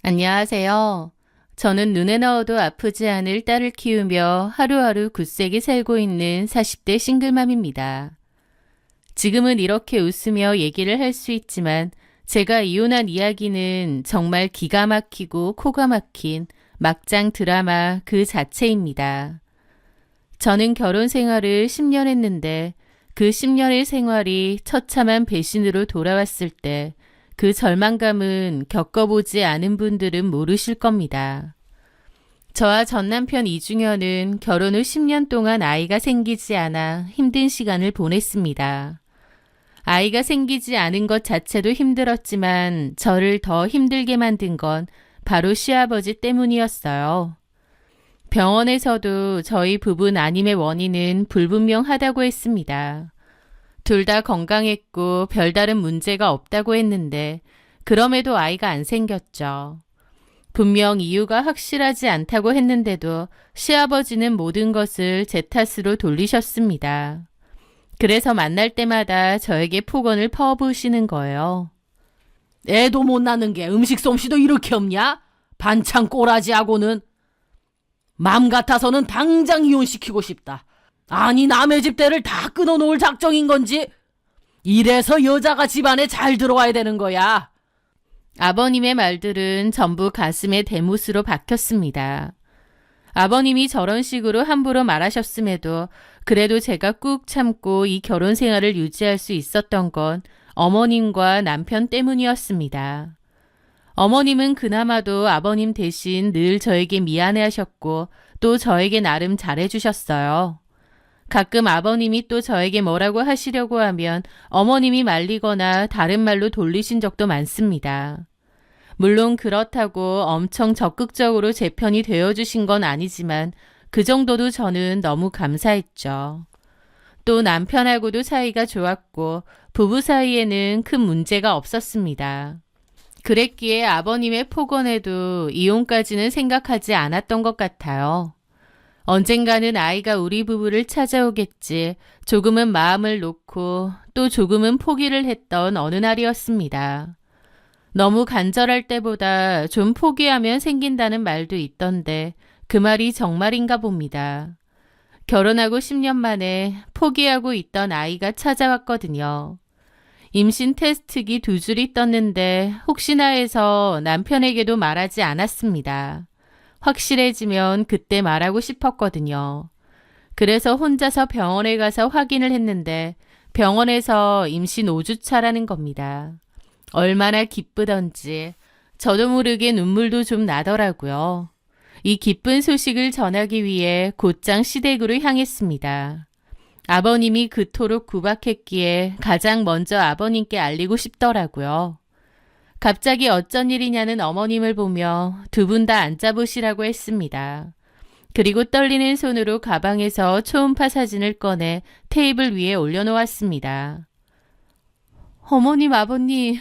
안녕하세요. 저는 눈에 넣어도 아프지 않을 딸을 키우며 하루하루 굳세게 살고 있는 40대 싱글맘입니다. 지금은 이렇게 웃으며 얘기를 할 수 있지만 제가 이혼한 이야기는 정말 기가 막히고 코가 막힌 막장 드라마 그 자체입니다. 저는 결혼 생활을 10년 했는데 그 10년의 생활이 처참한 배신으로 돌아왔을 때 그 절망감은 겪어보지 않은 분들은 모르실 겁니다. 저와 전 남편 이중현은 결혼 후 10년 동안 아이가 생기지 않아 힘든 시간을 보냈습니다. 아이가 생기지 않은 것 자체도 힘들었지만 저를 더 힘들게 만든 건 바로 시아버지 때문이었어요. 병원에서도 저희 부부 난임의 원인은 불분명하다고 했습니다. 둘 다 건강했고 별다른 문제가 없다고 했는데 그럼에도 아이가 안 생겼죠. 분명 이유가 확실하지 않다고 했는데도 시아버지는 모든 것을 제 탓으로 돌리셨습니다. 그래서 만날 때마다 저에게 폭언을 퍼부으시는 거예요. 애도 못 낳는 게 음식 솜씨도 이렇게 없냐? 반창 꼬라지하고는. 맘 같아서는 당장 이혼시키고 싶다. 아니 남의 집대를 다 끊어놓을 작정인 건지. 이래서 여자가 집안에 잘 들어와야 되는 거야. 아버님의 말들은 전부 가슴에 대못으로 박혔습니다. 아버님이 저런 식으로 함부로 말하셨음에도 그래도 제가 꾹 참고 이 결혼 생활을 유지할 수 있었던 건 어머님과 남편 때문이었습니다. 어머님은 그나마도 아버님 대신 늘 저에게 미안해하셨고 또 저에게 나름 잘해주셨어요. 가끔 아버님이 또 저에게 뭐라고 하시려고 하면 어머님이 말리거나 다른 말로 돌리신 적도 많습니다. 물론 그렇다고 엄청 적극적으로 제 편이 되어주신 건 아니지만 그 정도도 저는 너무 감사했죠. 또 남편하고도 사이가 좋았고 부부 사이에는 큰 문제가 없었습니다. 그랬기에 아버님의 폭언에도 이혼까지는 생각하지 않았던 것 같아요. 언젠가는 아이가 우리 부부를 찾아오겠지 조금은 마음을 놓고 또 조금은 포기를 했던 어느 날이었습니다. 너무 간절할 때보다 좀 포기하면 생긴다는 말도 있던데 그 말이 정말인가 봅니다. 결혼하고 10년 만에 포기하고 있던 아이가 찾아왔거든요. 임신 테스트기 2줄이 떴는데 혹시나 해서 남편에게도 말하지 않았습니다. 확실해지면 그때 말하고 싶었거든요. 그래서 혼자서 병원에 가서 확인을 했는데 병원에서 임신 5주차라는 겁니다. 얼마나 기쁘던지 저도 모르게 눈물도 좀 나더라고요. 이 기쁜 소식을 전하기 위해 곧장 시댁으로 향했습니다. 아버님이 그토록 구박했기에 가장 먼저 아버님께 알리고 싶더라고요. 갑자기 어쩐 일이냐는 어머님을 보며 두 분 다 앉아보시라고 했습니다. 그리고 떨리는 손으로 가방에서 초음파 사진을 꺼내 테이블 위에 올려놓았습니다. 어머님, 아버님,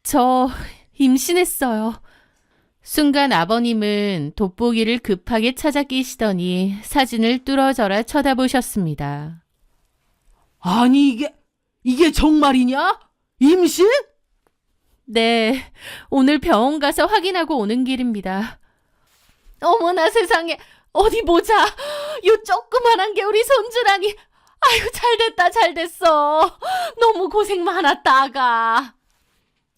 저 임신했어요. 순간 아버님은 돋보기를 급하게 찾아 끼시더니 사진을 뚫어져라 쳐다보셨습니다. 아니 이게 정말이냐? 임신? 네, 오늘 병원 가서 확인하고 오는 길입니다. 어머나 세상에, 어디 보자. 요 조그만한 게 우리 손주라니. 아유, 잘됐다, 잘됐어. 너무 고생 많았다, 아가.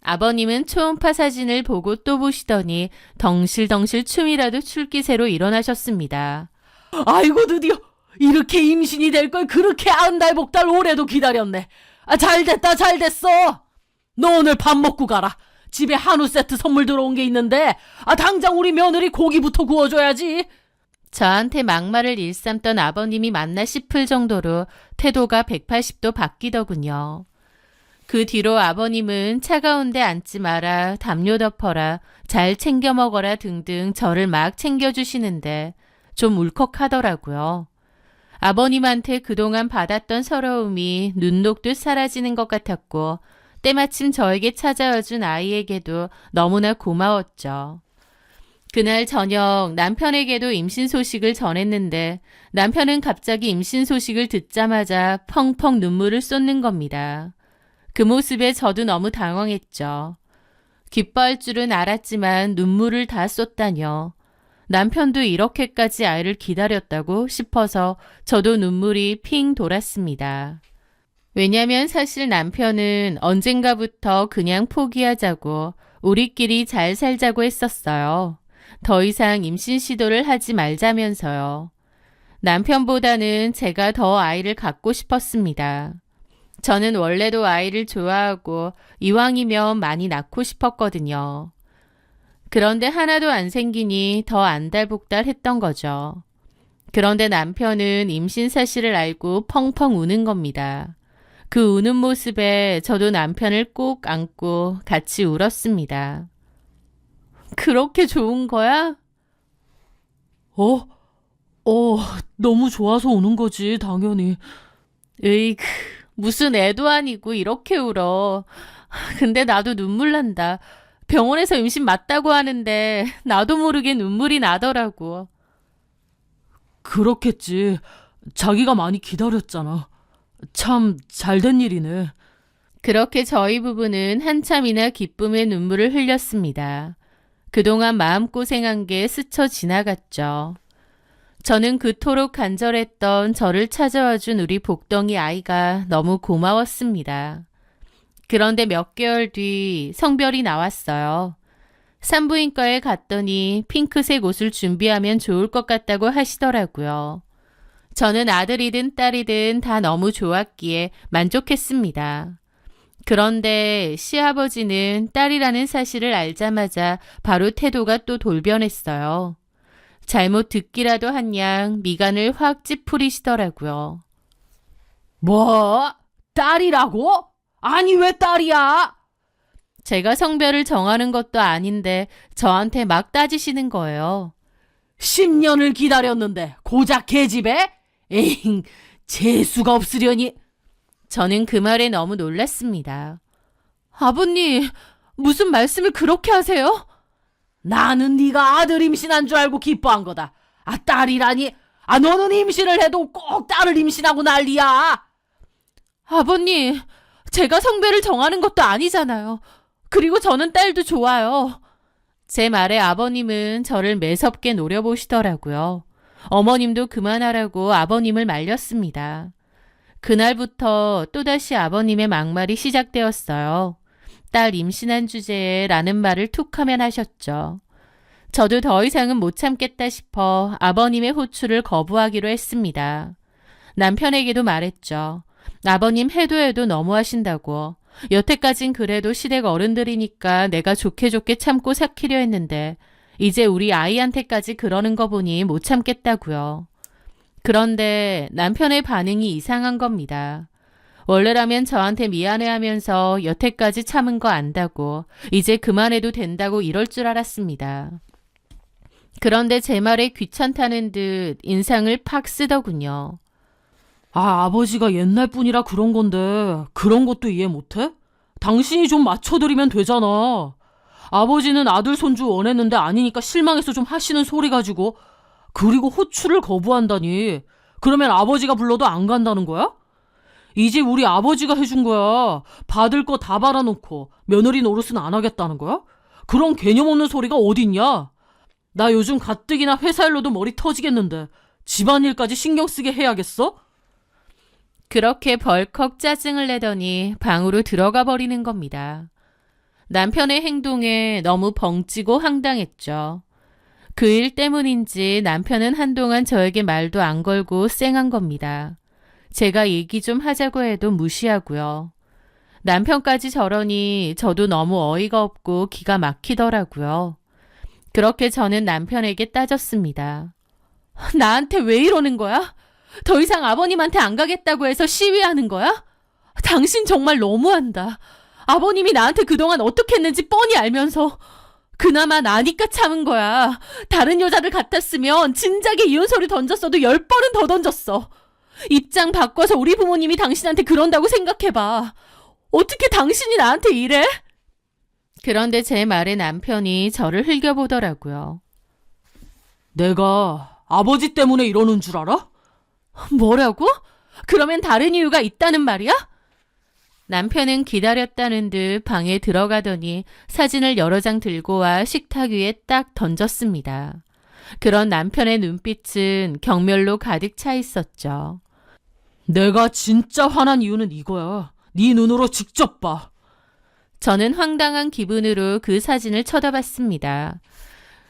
아버님은 초음파 사진을 보고 또 보시더니 덩실덩실 춤이라도 출 기세로 일어나셨습니다. 아이고 드디어 이렇게 임신이 될 걸 그렇게 안달복달 오래도 기다렸네. 잘됐다 잘됐어. 너 오늘 밥 먹고 가라. 집에 한우 세트 선물 들어온 게 있는데 당장 우리 며느리 고기부터 구워줘야지. 저한테 막말을 일삼던 아버님이 맞나 싶을 정도로 태도가 180도 바뀌더군요. 그 뒤로 아버님은 차가운 데 앉지 마라, 담요 덮어라, 잘 챙겨 먹어라 등등 저를 막 챙겨주시는데 좀 울컥하더라고요. 아버님한테 그동안 받았던 서러움이 눈 녹듯 사라지는 것 같았고 때마침 저에게 찾아와준 아이에게도 너무나 고마웠죠. 그날 저녁 남편에게도 임신 소식을 전했는데 남편은 갑자기 임신 소식을 듣자마자 펑펑 눈물을 쏟는 겁니다. 그 모습에 저도 너무 당황했죠. 기뻐할 줄은 알았지만 눈물을 다 쏟다뇨. 남편도 이렇게까지 아이를 기다렸다고 싶어서 저도 눈물이 핑 돌았습니다. 왜냐면 사실 남편은 언젠가부터 그냥 포기하자고 우리끼리 잘 살자고 했었어요. 더 이상 임신 시도를 하지 말자면서요. 남편보다는 제가 더 아이를 갖고 싶었습니다. 저는 원래도 아이를 좋아하고 이왕이면 많이 낳고 싶었거든요. 그런데 하나도 안 생기니 더 안달복달했던 거죠. 그런데 남편은 임신 사실을 알고 펑펑 우는 겁니다. 그 우는 모습에 저도 남편을 꼭 안고 같이 울었습니다. 그렇게 좋은 거야? 너무 좋아서 우는 거지, 당연히. 으이그, 무슨 애도 아니고 이렇게 울어. 근데 나도 눈물 난다. 병원에서 임신 맞다고 하는데 나도 모르게 눈물이 나더라고. 그렇겠지. 자기가 많이 기다렸잖아. 참 잘된 일이네. 그렇게 저희 부부는 한참이나 기쁨의 눈물을 흘렸습니다. 그동안 마음고생한 게 스쳐 지나갔죠. 저는 그토록 간절했던 저를 찾아와준 우리 복덩이 아이가 너무 고마웠습니다. 그런데 몇 개월 뒤 성별이 나왔어요. 산부인과에 갔더니 핑크색 옷을 준비하면 좋을 것 같다고 하시더라고요. 저는 아들이든 딸이든 다 너무 좋았기에 만족했습니다. 그런데 시아버지는 딸이라는 사실을 알자마자 바로 태도가 또 돌변했어요. 잘못 듣기라도 한 양 미간을 확 찌푸리시더라고요. 뭐? 딸이라고? 아니, 왜 딸이야? 제가 성별을 정하는 것도 아닌데 저한테 막 따지시는 거예요. 10년을 기다렸는데 고작 계집애? 에잉, 재수가 없으려니. 저는 그 말에 너무 놀랐습니다. 아버님, 무슨 말씀을 그렇게 하세요? 나는 네가 아들 임신한 줄 알고 기뻐한 거다. 아, 딸이라니. 아, 너는 임신을 해도 꼭 딸을 임신하고 난리야. 아버님, 제가 성별을 정하는 것도 아니잖아요. 그리고 저는 딸도 좋아요. 제 말에 아버님은 저를 매섭게 노려보시더라고요. 어머님도 그만하라고 아버님을 말렸습니다. 그날부터 또다시 아버님의 막말이 시작되었어요. 딸 임신한 주제에 라는 말을 툭하면 하셨죠. 저도 더 이상은 못 참겠다 싶어 아버님의 호출을 거부하기로 했습니다. 남편에게도 말했죠. 아버님 해도 너무하신다고. 여태까진 그래도 시댁 어른들이니까 내가 좋게 참고 삭히려 했는데 이제 우리 아이한테까지 그러는 거 보니 못 참겠다고요. 그런데 남편의 반응이 이상한 겁니다. 원래라면 저한테 미안해하면서 여태까지 참은 거 안다고 이제 그만해도 된다고 이럴 줄 알았습니다. 그런데 제 말에 귀찮다는 듯 인상을 팍 쓰더군요. 아, 아버지가 옛날 분이라 그런 건데 그런 것도 이해 못해? 당신이 좀 맞춰드리면 되잖아. 아버지는 아들 손주 원했는데 아니니까 실망해서 좀 하시는 소리 가지고 그리고 호출을 거부한다니. 그러면 아버지가 불러도 안 간다는 거야? 이제 우리 아버지가 해준 거야. 받을 거 다 받아놓고 며느리 노릇은 안 하겠다는 거야? 그런 개념 없는 소리가 어딨냐? 나 요즘 가뜩이나 회사 일로도 머리 터지겠는데 집안일까지 신경 쓰게 해야겠어? 그렇게 벌컥 짜증을 내더니 방으로 들어가 버리는 겁니다. 남편의 행동에 너무 벙찌고 황당했죠. 그 일 때문인지 남편은 한동안 저에게 말도 안 걸고 쌩한 겁니다. 제가 얘기 좀 하자고 해도 무시하고요. 남편까지 저러니 저도 너무 어이가 없고 기가 막히더라고요. 그렇게 저는 남편에게 따졌습니다. 나한테 왜 이러는 거야? 더 이상 아버님한테 안 가겠다고 해서 시위하는 거야? 당신 정말 너무한다. 아버님이 나한테 그동안 어떻게 했는지 뻔히 알면서 그나마 나니까 참은 거야. 다른 여자들 같았으면 진작에 이혼 소리 던졌어도 10번은 더 던졌어. 입장 바꿔서 우리 부모님이 당신한테 그런다고 생각해봐. 어떻게 당신이 나한테 이래? 그런데 제 말에 남편이 저를 흘겨보더라고요. 내가 아버지 때문에 이러는 줄 알아? 뭐라고? 그러면 다른 이유가 있다는 말이야? 남편은 기다렸다는 듯 방에 들어가더니 사진을 여러 장 들고 와 식탁 위에 딱 던졌습니다. 그런 남편의 눈빛은 경멸로 가득 차 있었죠. 내가 진짜 화난 이유는 이거야. 네 눈으로 직접 봐. 저는 황당한 기분으로 그 사진을 쳐다봤습니다.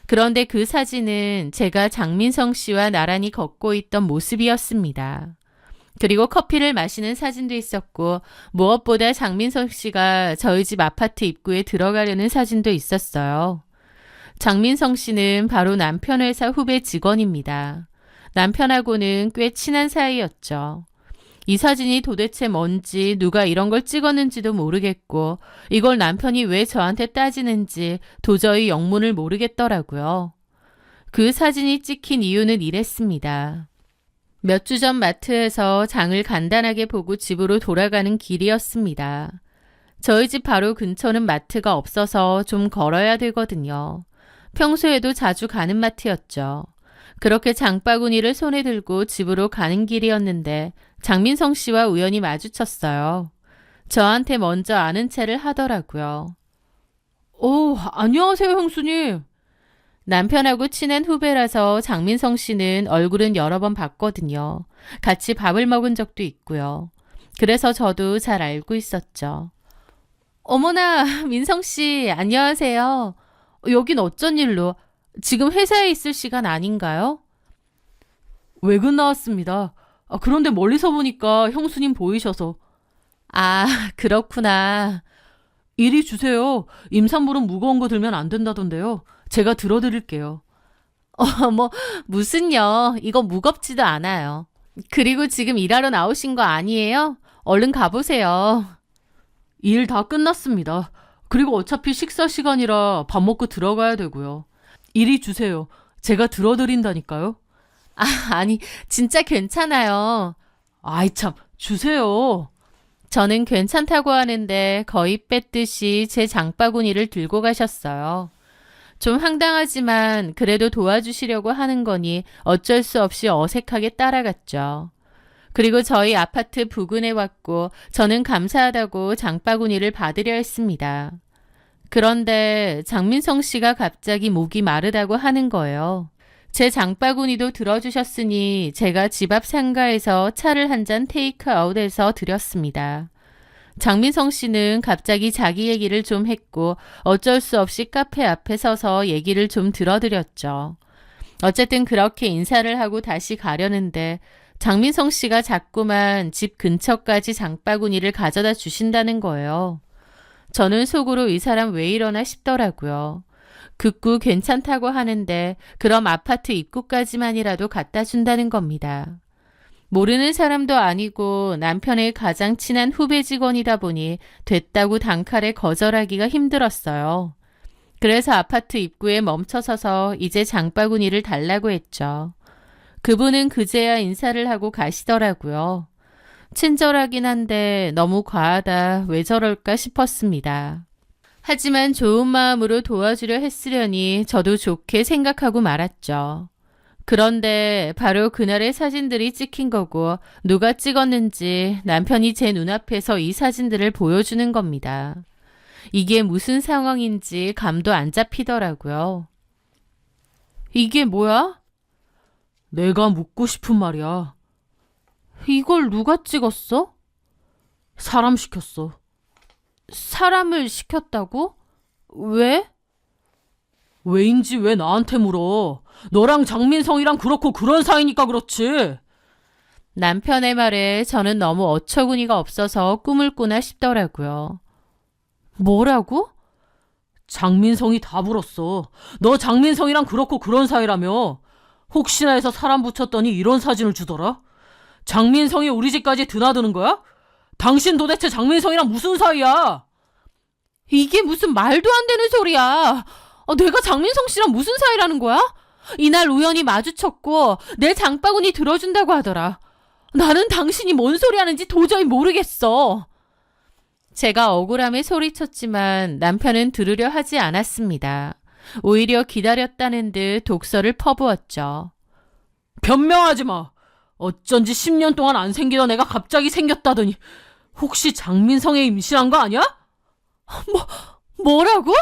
그런데 그 사진은 제가 장민성 씨와 나란히 걷고 있던 모습이었습니다. 그리고 커피를 마시는 사진도 있었고 무엇보다 장민성 씨가 저희 집 아파트 입구에 들어가려는 사진도 있었어요. 장민성 씨는 바로 남편 회사 후배 직원입니다. 남편하고는 꽤 친한 사이였죠. 이 사진이 도대체 뭔지 누가 이런 걸 찍었는지도 모르겠고 이걸 남편이 왜 저한테 따지는지 도저히 영문을 모르겠더라고요. 그 사진이 찍힌 이유는 이랬습니다. 몇 주 전 마트에서 장을 간단하게 보고 집으로 돌아가는 길이었습니다. 저희 집 바로 근처는 마트가 없어서 좀 걸어야 되거든요. 평소에도 자주 가는 마트였죠. 그렇게 장바구니를 손에 들고 집으로 가는 길이었는데 장민성 씨와 우연히 마주쳤어요. 저한테 먼저 아는 체를 하더라고요. 안녕하세요, 형수님. 남편하고 친한 후배라서 장민성 씨는 얼굴은 여러 번 봤거든요. 같이 밥을 먹은 적도 있고요. 그래서 저도 잘 알고 있었죠. 어머나, 민성 씨, 안녕하세요. 여긴 어쩐 일로? 지금 회사에 있을 시간 아닌가요? 외근 나왔습니다. 그런데 멀리서 보니까 형수님 보이셔서. 아, 그렇구나. 이리 주세요. 임산부는 무거운 거 들면 안 된다던데요. 제가 들어드릴게요. 무슨요. 이거 무겁지도 않아요. 그리고 지금 일하러 나오신 거 아니에요? 얼른 가보세요. 일 다 끝났습니다. 그리고 어차피 식사 시간이라 밥 먹고 들어가야 되고요. 이리 주세요. 제가 들어드린다니까요. 아니, 진짜 괜찮아요. 아이 참, 주세요. 저는 괜찮다고 하는데 거의 뺐듯이 제 장바구니를 들고 가셨어요. 좀 황당하지만 그래도 도와주시려고 하는 거니 어쩔 수 없이 어색하게 따라갔죠. 그리고 저희 아파트 부근에 왔고 저는 감사하다고 장바구니를 받으려 했습니다. 그런데 장민성 씨가 갑자기 목이 마르다고 하는 거예요. 제 장바구니도 들어주셨으니 제가 집 앞 상가에서 차를 한 잔 테이크아웃해서 드렸습니다. 장민성 씨는 갑자기 자기 얘기를 좀 했고 어쩔 수 없이 카페 앞에 서서 얘기를 좀 들어드렸죠. 어쨌든 그렇게 인사를 하고 다시 가려는데 장민성 씨가 자꾸만 집 근처까지 장바구니를 가져다 주신다는 거예요. 저는 속으로 이 사람 왜 이러나 싶더라고요. 극구 괜찮다고 하는데 그럼 아파트 입구까지만이라도 갖다 준다는 겁니다. 모르는 사람도 아니고 남편의 가장 친한 후배 직원이다 보니 됐다고 단칼에 거절하기가 힘들었어요. 그래서 아파트 입구에 멈춰서서 이제 장바구니를 달라고 했죠. 그분은 그제야 인사를 하고 가시더라고요. 친절하긴 한데 너무 과하다 왜 저럴까 싶었습니다. 하지만 좋은 마음으로 도와주려 했으려니 저도 좋게 생각하고 말았죠. 그런데 바로 그날의 사진들이 찍힌 거고 누가 찍었는지 남편이 제 눈앞에서 이 사진들을 보여주는 겁니다. 이게 무슨 상황인지 감도 안 잡히더라고요. 이게 뭐야? 내가 묻고 싶은 말이야. 이걸 누가 찍었어? 사람 시켰어. 사람을 시켰다고? 왜? 왜인지 왜 나한테 물어? 너랑 장민성이랑 그렇고 그런 사이니까 그렇지. 남편의 말에 저는 너무 어처구니가 없어서 꿈을 꾸나 싶더라고요. 뭐라고? 장민성이 다 불었어. 너 장민성이랑 그렇고 그런 사이라며. 혹시나 해서 사람 붙였더니 이런 사진을 주더라. 장민성이 우리 집까지 드나드는 거야? 당신 도대체 장민성이랑 무슨 사이야? 이게 무슨 말도 안 되는 소리야. 내가 장민성 씨랑 무슨 사이라는 거야? 이날 우연히 마주쳤고 내 장바구니 들어준다고 하더라. 나는 당신이 뭔 소리 하는지 도저히 모르겠어. 제가 억울함에 소리쳤지만 남편은 들으려 하지 않았습니다. 오히려 기다렸다는 듯 독서를 퍼부었죠. 변명하지 마. 어쩐지 10년 동안 안 생기던 애가 갑자기 생겼다더니 혹시 장민성에 임신한 거 아니야? 뭐라고?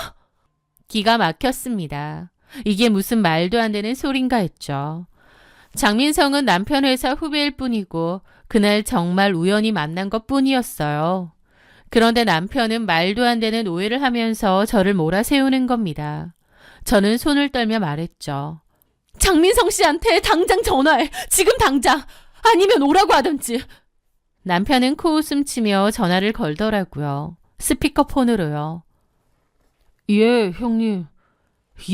기가 막혔습니다. 이게 무슨 말도 안 되는 소린가 했죠. 장민성은 남편 회사 후배일 뿐이고 그날 정말 우연히 만난 것 뿐이었어요. 그런데 남편은 말도 안 되는 오해를 하면서 저를 몰아세우는 겁니다. 저는 손을 떨며 말했죠. 장민성 씨한테 당장 전화해. 지금 당장. 아니면 오라고 하든지. 남편은 코웃음 치며 전화를 걸더라고요. 스피커폰으로요. 예, 형님.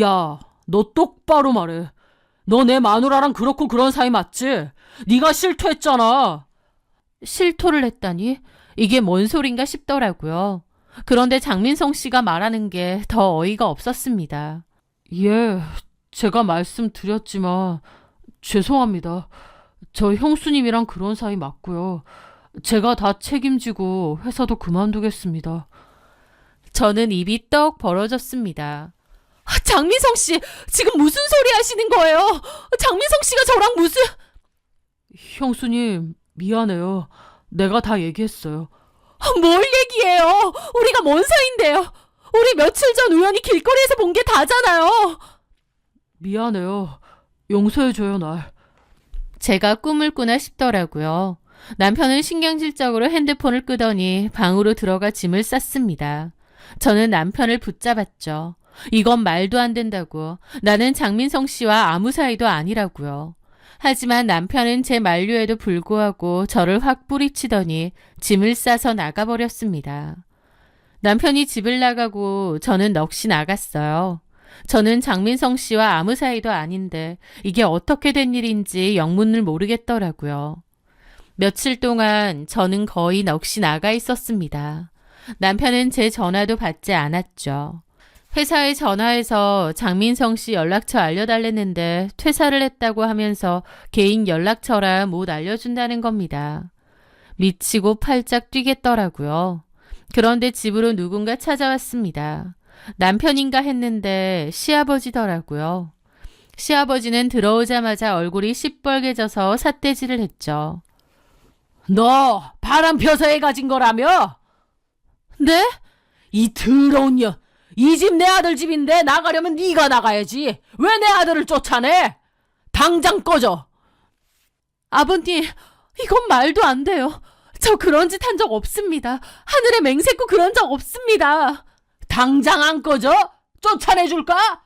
야, 너 똑바로 말해. 너 내 마누라랑 그렇고 그런 사이 맞지? 네가 실토했잖아. 실토를 했다니? 이게 뭔 소린가 싶더라고요. 그런데 장민성 씨가 말하는 게 더 어이가 없었습니다. 예, 제가 말씀드렸지만 죄송합니다. 저 형수님이랑 그런 사이 맞고요. 제가 다 책임지고 회사도 그만두겠습니다. 저는 입이 떡 벌어졌습니다. 장민성 씨, 지금 무슨 소리 하시는 거예요? 장민성 씨가 저랑 무슨... 형수님, 미안해요. 내가 다 얘기했어요. 뭘 얘기해요? 우리가 뭔 사이인데요? 우리 며칠 전 우연히 길거리에서 본 게 다잖아요. 미안해요. 용서해줘요, 날. 제가 꿈을 꾸나 싶더라고요. 남편은 신경질적으로 핸드폰을 끄더니 방으로 들어가 짐을 쌌습니다. 저는 남편을 붙잡았죠. 이건 말도 안 된다고. 나는 장민성 씨와 아무 사이도 아니라고요. 하지만 남편은 제 만류에도 불구하고 저를 확 뿌리치더니 짐을 싸서 나가버렸습니다. 남편이 집을 나가고 저는 넋이 나갔어요. 저는 장민성 씨와 아무 사이도 아닌데 이게 어떻게 된 일인지 영문을 모르겠더라고요. 며칠 동안 저는 거의 넋이 나가 있었습니다. 남편은 제 전화도 받지 않았죠. 회사에 전화해서 장민성 씨 연락처 알려달랬는데 퇴사를 했다고 하면서 개인 연락처라 못 알려준다는 겁니다. 미치고 팔짝 뛰겠더라고요. 그런데 집으로 누군가 찾아왔습니다. 남편인가 했는데 시아버지더라고요. 시아버지는 들어오자마자 얼굴이 시뻘개져서 삿대질을 했죠. 너 바람 펴서 애 가진 거라며? 네? 이 더러운 년. 이 집 내 아들 집인데 나가려면 네가 나가야지. 왜 내 아들을 쫓아내? 당장 꺼져. 아버님, 이건 말도 안 돼요. 저 그런 짓 한 적 없습니다. 하늘에 맹세코 그런 적 없습니다. 당장 안 꺼져? 쫓아내줄까?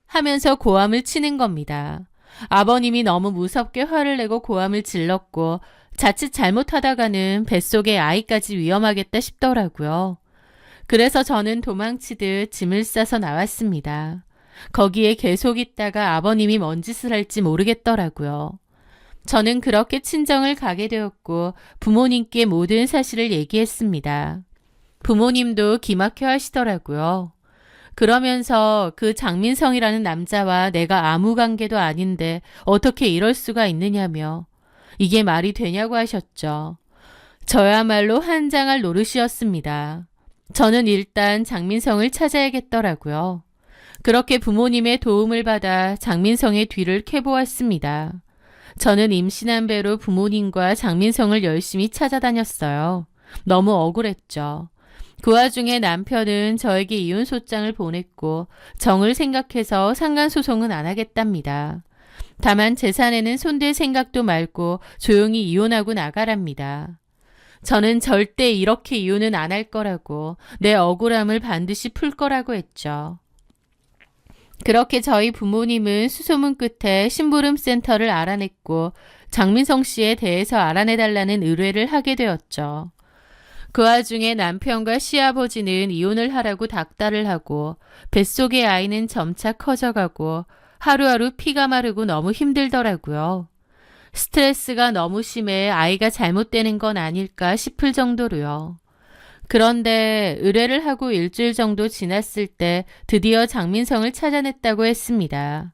하면서 고함을 치는 겁니다. 아버님이 너무 무섭게 화를 내고 고함을 질렀고 자칫 잘못하다가는 뱃속에 아이까지 위험하겠다 싶더라고요. 그래서 저는 도망치듯 짐을 싸서 나왔습니다. 거기에 계속 있다가 아버님이 뭔 짓을 할지 모르겠더라고요. 저는 그렇게 친정을 가게 되었고 부모님께 모든 사실을 얘기했습니다. 부모님도 기막혀 하시더라고요. 그러면서 그 장민성이라는 남자와 내가 아무 관계도 아닌데 어떻게 이럴 수가 있느냐며 이게 말이 되냐고 하셨죠. 저야말로 한장할 노릇이었습니다. 저는 일단 장민성을 찾아야겠더라고요. 그렇게 부모님의 도움을 받아 장민성의 뒤를 캐보았습니다. 저는 임신한 배로 부모님과 장민성을 열심히 찾아다녔어요. 너무 억울했죠. 그 와중에 남편은 저에게 이혼소장을 보냈고 정을 생각해서 상간소송은 안 하겠답니다. 다만 재산에는 손댈 생각도 말고 조용히 이혼하고 나가랍니다. 저는 절대 이렇게 이혼은 안 할 거라고 내 억울함을 반드시 풀 거라고 했죠. 그렇게 저희 부모님은 수소문 끝에 심부름센터를 알아냈고 장민성 씨에 대해서 알아내달라는 의뢰를 하게 되었죠. 그 와중에 남편과 시아버지는 이혼을 하라고 닥달을 하고 뱃속의 아이는 점차 커져가고 하루하루 피가 마르고 너무 힘들더라고요. 스트레스가 너무 심해 아이가 잘못되는 건 아닐까 싶을 정도로요. 그런데 의뢰를 하고 일주일 정도 지났을 때 드디어 장민성을 찾아냈다고 했습니다.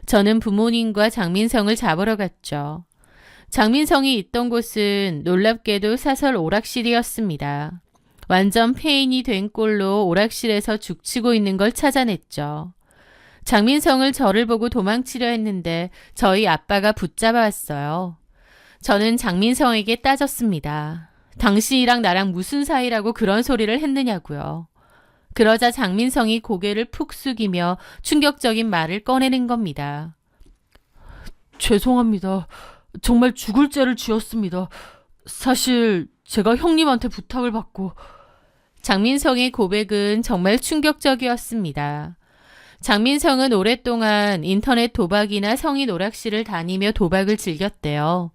저는 부모님과 장민성을 잡으러 갔죠. 장민성이 있던 곳은 놀랍게도 사설 오락실이었습니다. 완전 폐인이 된 꼴로 오락실에서 죽치고 있는 걸 찾아냈죠. 장민성을 저를 보고 도망치려 했는데 저희 아빠가 붙잡아 왔어요. 저는 장민성에게 따졌습니다. 당신이랑 나랑 무슨 사이라고 그런 소리를 했느냐고요. 그러자 장민성이 고개를 푹 숙이며 충격적인 말을 꺼내는 겁니다. 죄송합니다. 정말 죽을 죄를 지었습니다. 사실 제가 형님한테 부탁을 받고. 장민성의 고백은 정말 충격적이었습니다. 장민성은 오랫동안 인터넷 도박이나 성인 오락실을 다니며 도박을 즐겼대요.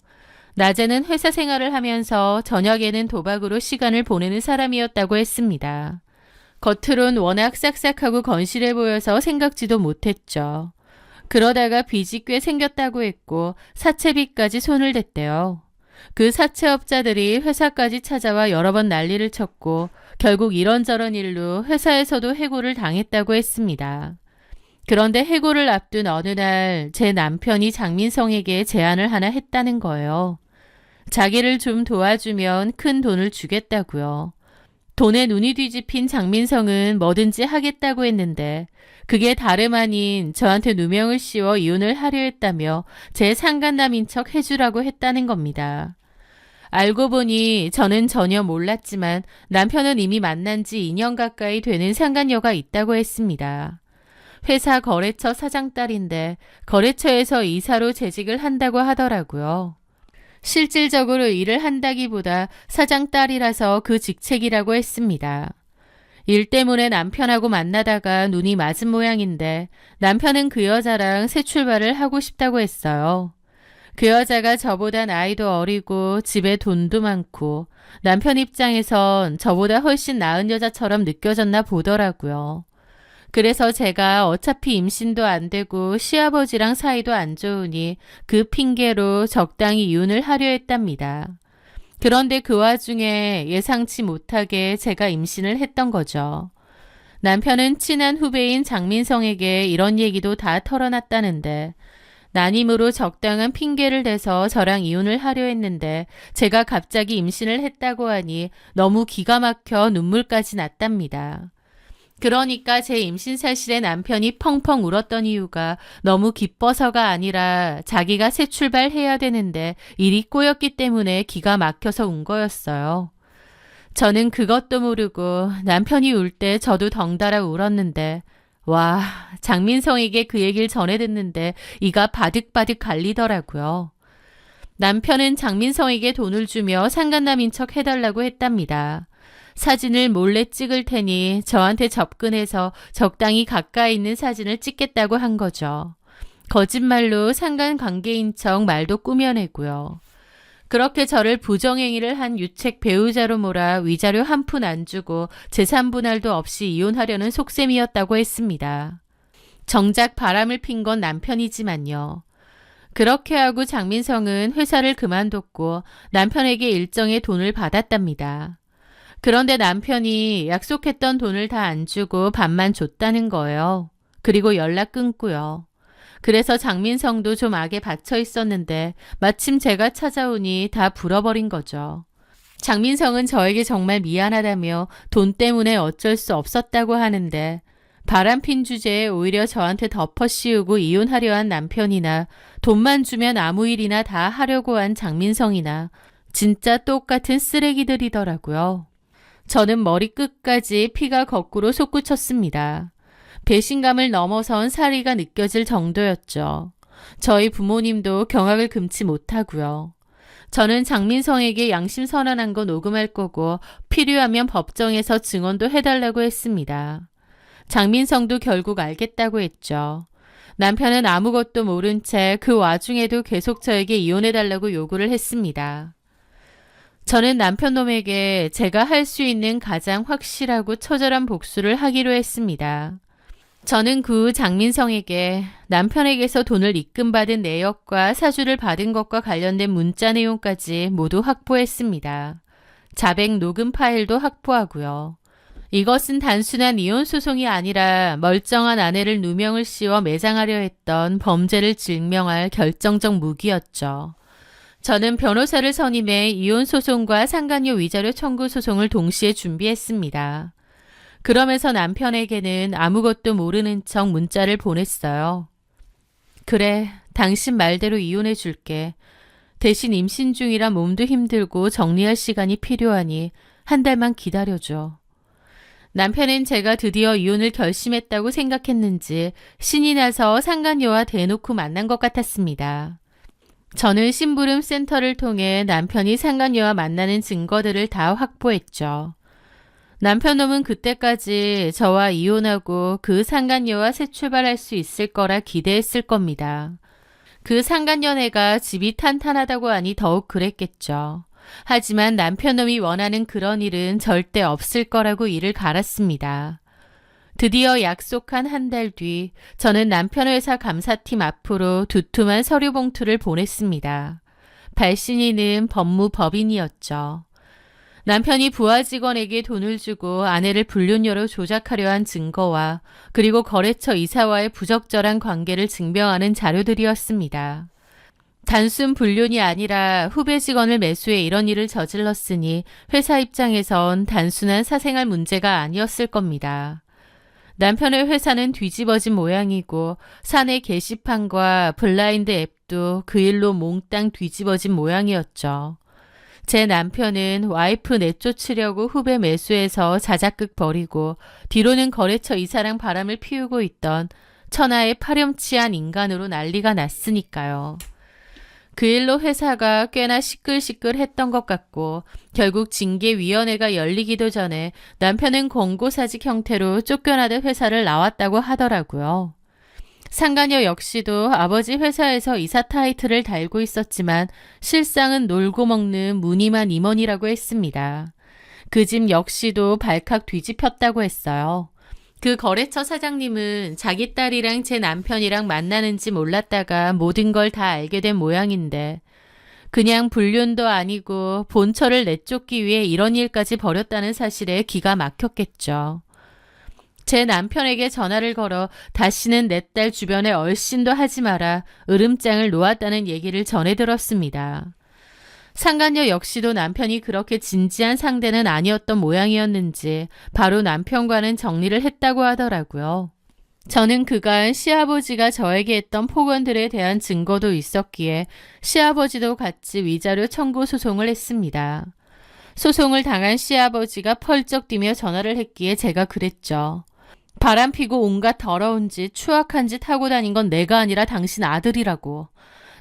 낮에는 회사 생활을 하면서 저녁에는 도박으로 시간을 보내는 사람이었다고 했습니다. 겉으론 워낙 싹싹하고 건실해 보여서 생각지도 못했죠. 그러다가 빚이 꽤 생겼다고 했고 사채빚까지 손을 댔대요. 그 사채업자들이 회사까지 찾아와 여러 번 난리를 쳤고 결국 이런저런 일로 회사에서도 해고를 당했다고 했습니다. 그런데 해고를 앞둔 어느 날 제 남편이 장민성에게 제안을 하나 했다는 거예요. 자기를 좀 도와주면 큰 돈을 주겠다고요. 돈에 눈이 뒤집힌 장민성은 뭐든지 하겠다고 했는데 그게 다름 아닌 저한테 누명을 씌워 이혼을 하려 했다며 제 상간남인 척 해주라고 했다는 겁니다. 알고 보니 저는 전혀 몰랐지만 남편은 이미 만난 지 2년 가까이 되는 상간녀가 있다고 했습니다. 회사 거래처 사장딸인데 거래처에서 이사로 재직을 한다고 하더라고요. 실질적으로 일을 한다기보다 사장딸이라서 그 직책이라고 했습니다. 일 때문에 남편하고 만나다가 눈이 맞은 모양인데 남편은 그 여자랑 새 출발을 하고 싶다고 했어요. 그 여자가 저보다 나이도 어리고 집에 돈도 많고 남편 입장에선 저보다 훨씬 나은 여자처럼 느껴졌나 보더라고요. 그래서 제가 어차피 임신도 안 되고 시아버지랑 사이도 안 좋으니 그 핑계로 적당히 이혼을 하려 했답니다. 그런데 그 와중에 예상치 못하게 제가 임신을 했던 거죠. 남편은 친한 후배인 장민성에게 이런 얘기도 다 털어놨다는데 난임으로 적당한 핑계를 대서 저랑 이혼을 하려 했는데 제가 갑자기 임신을 했다고 하니 너무 기가 막혀 눈물까지 났답니다. 그러니까 제 임신 사실에 남편이 펑펑 울었던 이유가 너무 기뻐서가 아니라 자기가 새 출발해야 되는데 일이 꼬였기 때문에 기가 막혀서 운 거였어요. 저는 그것도 모르고 남편이 울 때 저도 덩달아 울었는데 와, 장민성에게 그 얘기를 전해 듣는데 이가 바득바득 갈리더라고요. 남편은 장민성에게 돈을 주며 상간남인 척 해달라고 했답니다. 사진을 몰래 찍을 테니 저한테 접근해서 적당히 가까이 있는 사진을 찍겠다고 한 거죠. 거짓말로 상간관계인 척 말도 꾸며내고요. 그렇게 저를 부정행위를 한 유책 배우자로 몰아 위자료 한 푼 안 주고 재산 분할도 없이 이혼하려는 속셈이었다고 했습니다. 정작 바람을 핀 건 남편이지만요. 그렇게 하고 장민성은 회사를 그만뒀고 남편에게 일정의 돈을 받았답니다. 그런데 남편이 약속했던 돈을 다 안 주고 반만 줬다는 거예요. 그리고 연락 끊고요. 그래서 장민성도 좀 악에 받쳐 있었는데 마침 제가 찾아오니 다 불어버린 거죠. 장민성은 저에게 정말 미안하다며 돈 때문에 어쩔 수 없었다고 하는데 바람핀 주제에 오히려 저한테 덮어씌우고 이혼하려 한 남편이나 돈만 주면 아무 일이나 다 하려고 한 장민성이나 진짜 똑같은 쓰레기들이더라고요. 저는 머리끝까지 피가 거꾸로 솟구쳤습니다. 배신감을 넘어선 사리가 느껴질 정도였죠. 저희 부모님도 경악을 금치 못하고요. 저는 장민성에게 양심 선언한 거 녹음할 거고 필요하면 법정에서 증언도 해달라고 했습니다. 장민성도 결국 알겠다고 했죠. 남편은 아무것도 모른 채 그 와중에도 계속 저에게 이혼해달라고 요구를 했습니다. 저는 남편놈에게 제가 할 수 있는 가장 확실하고 처절한 복수를 하기로 했습니다. 저는 그 후 장민성에게 남편에게서 돈을 입금받은 내역과 사주를 받은 것과 관련된 문자 내용까지 모두 확보했습니다. 자백 녹음 파일도 확보하고요. 이것은 단순한 이혼 소송이 아니라 멀쩡한 아내를 누명을 씌워 매장하려 했던 범죄를 증명할 결정적 무기였죠. 저는 변호사를 선임해 이혼 소송과 상간녀 위자료 청구 소송을 동시에 준비했습니다. 그러면서 남편에게는 아무것도 모르는 척 문자를 보냈어요. 그래, 당신 말대로 이혼해 줄게. 대신 임신 중이라 몸도 힘들고 정리할 시간이 필요하니 한 달만 기다려줘. 남편은 제가 드디어 이혼을 결심했다고 생각했는지 신이 나서 상간녀와 대놓고 만난 것 같았습니다. 저는 심부름 센터를 통해 남편이 상간녀와 만나는 증거들을 다 확보했죠. 남편 놈은 그때까지 저와 이혼하고 그 상간녀와 새 출발할 수 있을 거라 기대했을 겁니다. 그 상간녀네가 집이 탄탄하다고 하니 더욱 그랬겠죠. 하지만 남편 놈이 원하는 그런 일은 절대 없을 거라고 이를 갈았습니다. 드디어 약속한 한 달 뒤 저는 남편 회사 감사팀 앞으로 두툼한 서류 봉투를 보냈습니다. 발신인은 법무법인이었죠. 남편이 부하 직원에게 돈을 주고 아내를 불륜녀로 조작하려 한 증거와 그리고 거래처 이사와의 부적절한 관계를 증명하는 자료들이었습니다. 단순 불륜이 아니라 후배 직원을 매수해 이런 일을 저질렀으니 회사 입장에선 단순한 사생활 문제가 아니었을 겁니다. 남편의 회사는 뒤집어진 모양이고 사내 게시판과 블라인드 앱도 그 일로 몽땅 뒤집어진 모양이었죠. 제 남편은 와이프 내쫓으려고 후배 매수해서 자작극 벌이고 뒤로는 거래처 이사랑 바람을 피우고 있던 천하의 파렴치한 인간으로 난리가 났으니까요. 그 일로 회사가 꽤나 시끌시끌했던 것 같고 결국 징계위원회가 열리기도 전에 남편은 권고사직 형태로 쫓겨나듯 회사를 나왔다고 하더라고요. 상간녀 역시도 아버지 회사에서 이사 타이틀을 달고 있었지만 실상은 놀고 먹는 무늬만 임원이라고 했습니다. 그 집 역시도 발칵 뒤집혔다고 했어요. 그 거래처 사장님은 자기 딸이랑 제 남편이랑 만나는지 몰랐다가 모든 걸 다 알게 된 모양인데 그냥 불륜도 아니고 본처를 내쫓기 위해 이런 일까지 벌였다는 사실에 기가 막혔겠죠. 제 남편에게 전화를 걸어 다시는 내 딸 주변에 얼씬도 하지 마라 으름장을 놓았다는 얘기를 전해 들었습니다. 상간녀 역시도 남편이 그렇게 진지한 상대는 아니었던 모양이었는지 바로 남편과는 정리를 했다고 하더라고요. 저는 그간 시아버지가 저에게 했던 폭언들에 대한 증거도 있었기에 시아버지도 같이 위자료 청구 소송을 했습니다. 소송을 당한 시아버지가 펄쩍 뛰며 전화를 했기에 제가 그랬죠. 바람피고 온갖 더러운 짓, 추악한 짓 하고 다닌 건 내가 아니라 당신 아들이라고.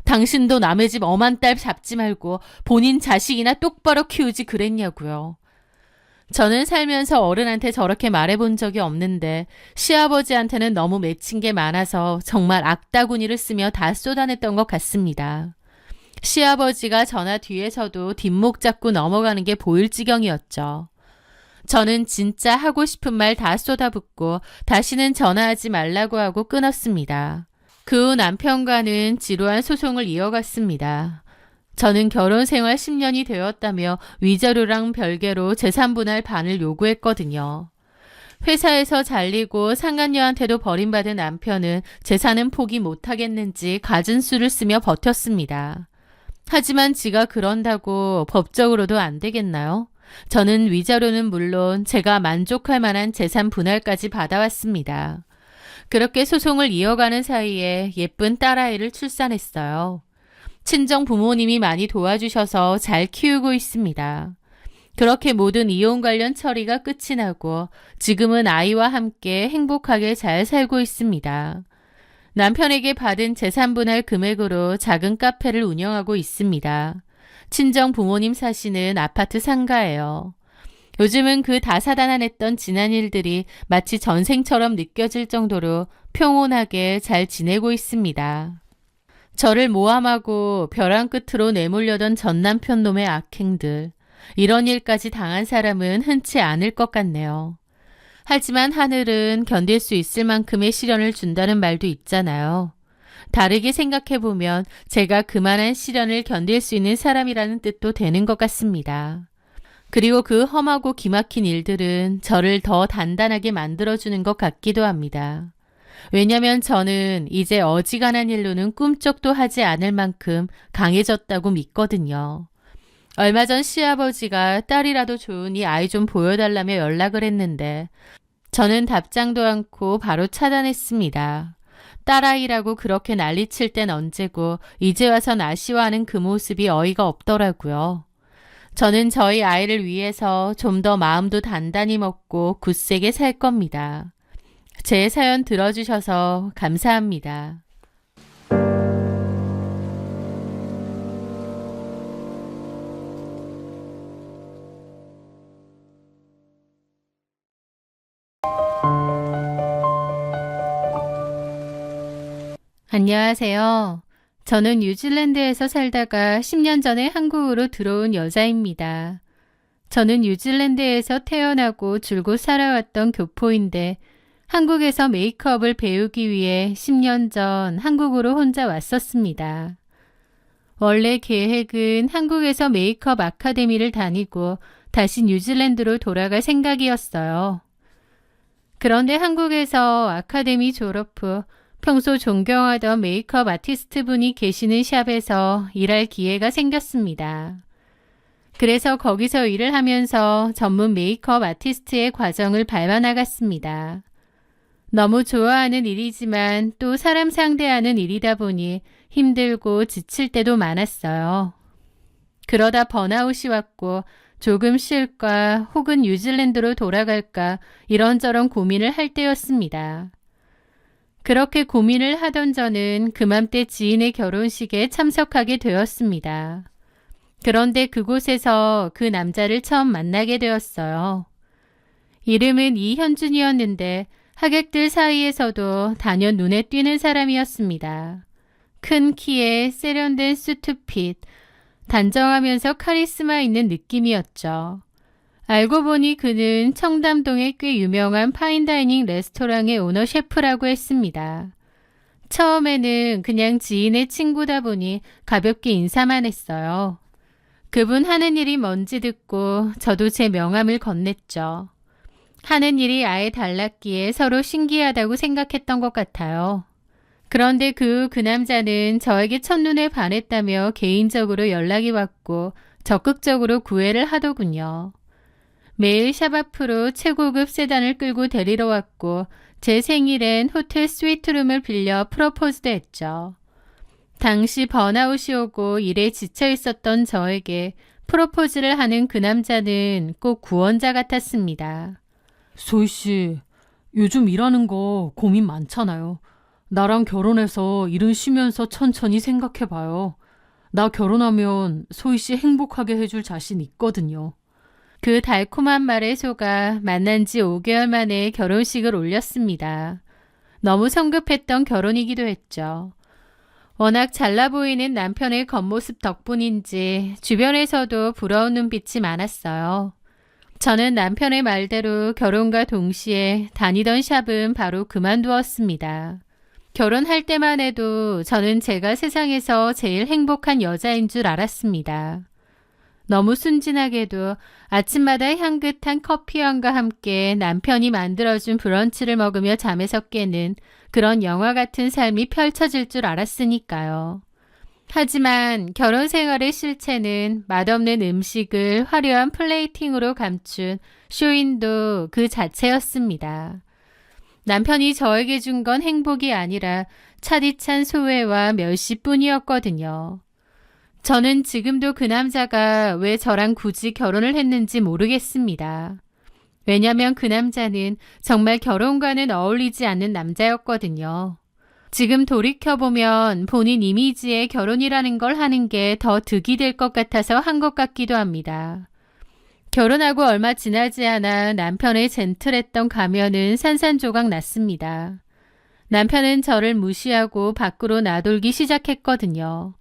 당신도 남의 집 엄한 딸 잡지 말고 본인 자식이나 똑바로 키우지 그랬냐고요. 저는 살면서 어른한테 저렇게 말해본 적이 없는데 시아버지한테는 너무 맺힌 게 많아서 정말 악다구니를 쓰며 다 쏟아냈던 것 같습니다. 시아버지가 전화 뒤에서도 뒷목 잡고 넘어가는 게 보일 지경이었죠. 저는 진짜 하고 싶은 말 다 쏟아붓고 다시는 전화하지 말라고 하고 끊었습니다. 그 후 남편과는 지루한 소송을 이어갔습니다. 저는 결혼 생활 10년이 되었다며 위자료랑 별개로 재산 분할 반을 요구했거든요. 회사에서 잘리고 상간녀한테도 버림받은 남편은 재산은 포기 못하겠는지 갖은 수를 쓰며 버텼습니다. 하지만 지가 그런다고 법적으로도 안 되겠나요? 저는 위자료는 물론 제가 만족할 만한 재산 분할까지 받아왔습니다. 그렇게 소송을 이어가는 사이에 예쁜 딸아이를 출산했어요. 친정 부모님이 많이 도와주셔서 잘 키우고 있습니다. 그렇게 모든 이혼 관련 처리가 끝이 나고 지금은 아이와 함께 행복하게 잘 살고 있습니다. 남편에게 받은 재산 분할 금액으로 작은 카페를 운영하고 있습니다. 친정 부모님 사시는 아파트 상가예요. 요즘은 그 다사다난했던 지난 일들이 마치 전생처럼 느껴질 정도로 평온하게 잘 지내고 있습니다. 저를 모함하고 벼랑 끝으로 내몰려던 전 남편 놈의 악행들. 이런 일까지 당한 사람은 흔치 않을 것 같네요. 하지만 하늘은 견딜 수 있을 만큼의 시련을 준다는 말도 있잖아요. 다르게 생각해보면 제가 그만한 시련을 견딜 수 있는 사람이라는 뜻도 되는 것 같습니다. 그리고 그 험하고 기막힌 일들은 저를 더 단단하게 만들어주는 것 같기도 합니다. 왜냐면 저는 이제 어지간한 일로는 꿈쩍도 하지 않을 만큼 강해졌다고 믿거든요. 얼마 전 시아버지가 딸이라도 좋으니 아이 좀 보여달라며 연락을 했는데 저는 답장도 않고 바로 차단했습니다. 딸아이라고 그렇게 난리칠 땐 언제고 이제 와선 아쉬워하는 그 모습이 어이가 없더라고요. 저는 저희 아이를 위해서 좀 더 마음도 단단히 먹고 굳세게 살 겁니다. 제 사연 들어주셔서 감사합니다. 안녕하세요. 저는 뉴질랜드에서 살다가 10년 전에 한국으로 들어온 여자입니다. 저는 뉴질랜드에서 태어나고 줄곧 살아왔던 교포인데 한국에서 메이크업을 배우기 위해 10년 전 한국으로 혼자 왔었습니다. 원래 계획은 한국에서 메이크업 아카데미를 다니고 다시 뉴질랜드로 돌아갈 생각이었어요. 그런데 한국에서 아카데미 졸업 후 평소 존경하던 메이크업 아티스트 분이 계시는 샵에서 일할 기회가 생겼습니다. 그래서 거기서 일을 하면서 전문 메이크업 아티스트의 과정을 밟아 나갔습니다. 너무 좋아하는 일이지만 또 사람 상대하는 일이다 보니 힘들고 지칠 때도 많았어요. 그러다 번아웃이 왔고 조금 쉴까 혹은 뉴질랜드로 돌아갈까 이런저런 고민을 할 때였습니다. 그렇게 고민을 하던 저는 그맘때 지인의 결혼식에 참석하게 되었습니다. 그런데 그곳에서 그 남자를 처음 만나게 되었어요. 이름은 이현준이었는데 하객들 사이에서도 단연 눈에 띄는 사람이었습니다. 큰 키에 세련된 수트핏, 단정하면서 카리스마 있는 느낌이었죠. 알고 보니 그는 청담동의 꽤 유명한 파인다이닝 레스토랑의 오너 셰프라고 했습니다. 처음에는 그냥 지인의 친구다 보니 가볍게 인사만 했어요. 그분 하는 일이 뭔지 듣고 저도 제 명함을 건넸죠. 하는 일이 아예 달랐기에 서로 신기하다고 생각했던 것 같아요. 그런데 그 남자는 저에게 첫눈에 반했다며 개인적으로 연락이 왔고 적극적으로 구애를 하더군요. 매일 샵 앞으로 최고급 세단을 끌고 데리러 왔고 제 생일엔 호텔 스위트룸을 빌려 프로포즈도 했죠. 당시 번아웃이 오고 일에 지쳐 있었던 저에게 프로포즈를 하는 그 남자는 꼭 구원자 같았습니다. 소희 씨, 요즘 일하는 거 고민 많잖아요. 나랑 결혼해서 일은 쉬면서 천천히 생각해봐요. 나 결혼하면 소희 씨 행복하게 해줄 자신 있거든요. 그 달콤한 말에 속아 만난 지 5개월 만에 결혼식을 올렸습니다. 너무 성급했던 결혼이기도 했죠. 워낙 잘나 보이는 남편의 겉모습 덕분인지 주변에서도 부러운 눈빛이 많았어요. 저는 남편의 말대로 결혼과 동시에 다니던 샵은 바로 그만두었습니다. 결혼할 때만 해도 저는 제가 세상에서 제일 행복한 여자인 줄 알았습니다. 너무 순진하게도 아침마다 향긋한 커피향과 함께 남편이 만들어준 브런치를 먹으며 잠에서 깨는 그런 영화 같은 삶이 펼쳐질 줄 알았으니까요. 하지만 결혼 생활의 실체는 맛없는 음식을 화려한 플레이팅으로 감춘 쇼윈도 그 자체였습니다. 남편이 저에게 준 건 행복이 아니라 차디찬 소외와 멸시뿐이었거든요. 저는 지금도 그 남자가 왜 저랑 굳이 결혼을 했는지 모르겠습니다. 왜냐면 그 남자는 정말 결혼과는 어울리지 않는 남자였거든요. 지금 돌이켜보면 본인 이미지에 결혼이라는 걸 하는 게 더 득이 될 것 같아서 한 것 같기도 합니다. 결혼하고 얼마 지나지 않아 남편의 젠틀했던 가면은 산산조각 났습니다. 남편은 저를 무시하고 밖으로 나돌기 시작했거든요.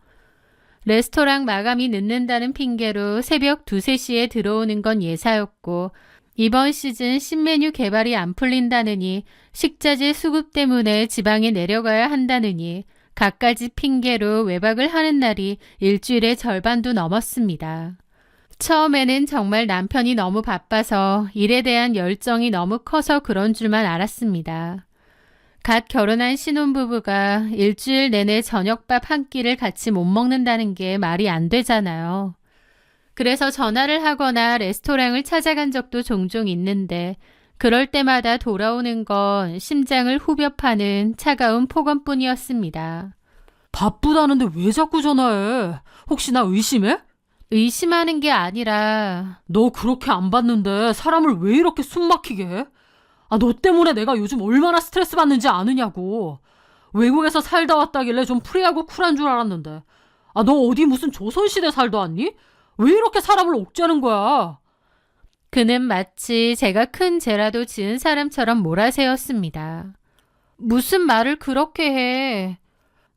레스토랑 마감이 늦는다는 핑계로 새벽 2, 3시에 들어오는 건 예사였고 이번 시즌 신메뉴 개발이 안 풀린다느니 식자재 수급 때문에 지방에 내려가야 한다느니 갖가지 핑계로 외박을 하는 날이 일주일의 절반도 넘었습니다. 처음에는 정말 남편이 너무 바빠서 일에 대한 열정이 너무 커서 그런 줄만 알았습니다. 갓 결혼한 신혼부부가 일주일 내내 저녁밥 한 끼를 같이 못 먹는다는 게 말이 안 되잖아요. 그래서 전화를 하거나 레스토랑을 찾아간 적도 종종 있는데 그럴 때마다 돌아오는 건 심장을 후벼 파는 차가운 폭언뿐이었습니다. 바쁘다는데 왜 자꾸 전화해? 혹시 나 의심해? 의심하는 게 아니라 너 그렇게 안 받는데 사람을 왜 이렇게 숨 막히게 해? 너 때문에 내가 요즘 얼마나 스트레스 받는지 아느냐고. 외국에서 살다 왔다길래 좀 프리하고 쿨한 줄 알았는데. 너 어디 무슨 조선시대 살다 왔니? 왜 이렇게 사람을 옥죄는 거야? 그는 마치 제가 큰 죄라도 지은 사람처럼 몰아세웠습니다. 무슨 말을 그렇게 해?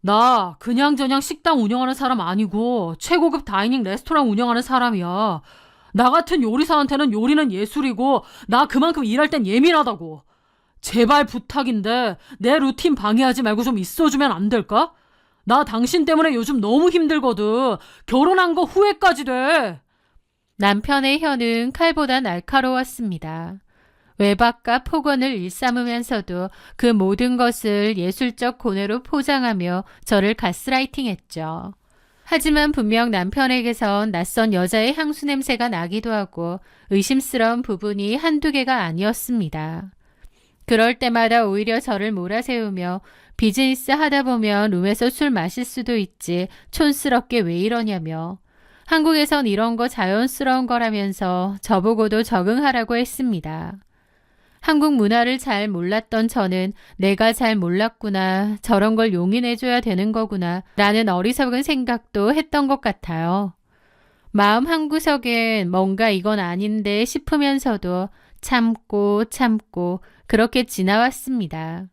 나 그냥저냥 식당 운영하는 사람 아니고 최고급 다이닝 레스토랑 운영하는 사람이야. 나 같은 요리사한테는 요리는 예술이고 나 그만큼 일할 땐 예민하다고. 제발 부탁인데 내 루틴 방해하지 말고 좀 있어주면 안 될까? 나 당신 때문에 요즘 너무 힘들거든. 결혼한 거 후회까지 돼. 남편의 혀는 칼보다 날카로웠습니다. 외박과 폭언을 일삼으면서도 그 모든 것을 예술적 고뇌로 포장하며 저를 가스라이팅했죠. 하지만 분명 남편에게선 낯선 여자의 향수 냄새가 나기도 하고 의심스러운 부분이 한두 개가 아니었습니다. 그럴 때마다 오히려 저를 몰아세우며 비즈니스 하다 보면 룸에서 술 마실 수도 있지 촌스럽게 왜 이러냐며 한국에선 이런 거 자연스러운 거라면서 저보고도 적응하라고 했습니다. 한국 문화를 잘 몰랐던 저는 내가 잘 몰랐구나, 저런 걸 용인해줘야 되는 거구나 라는 어리석은 생각도 했던 것 같아요. 마음 한구석엔 뭔가 이건 아닌데 싶으면서도 참고 그렇게 지나왔습니다.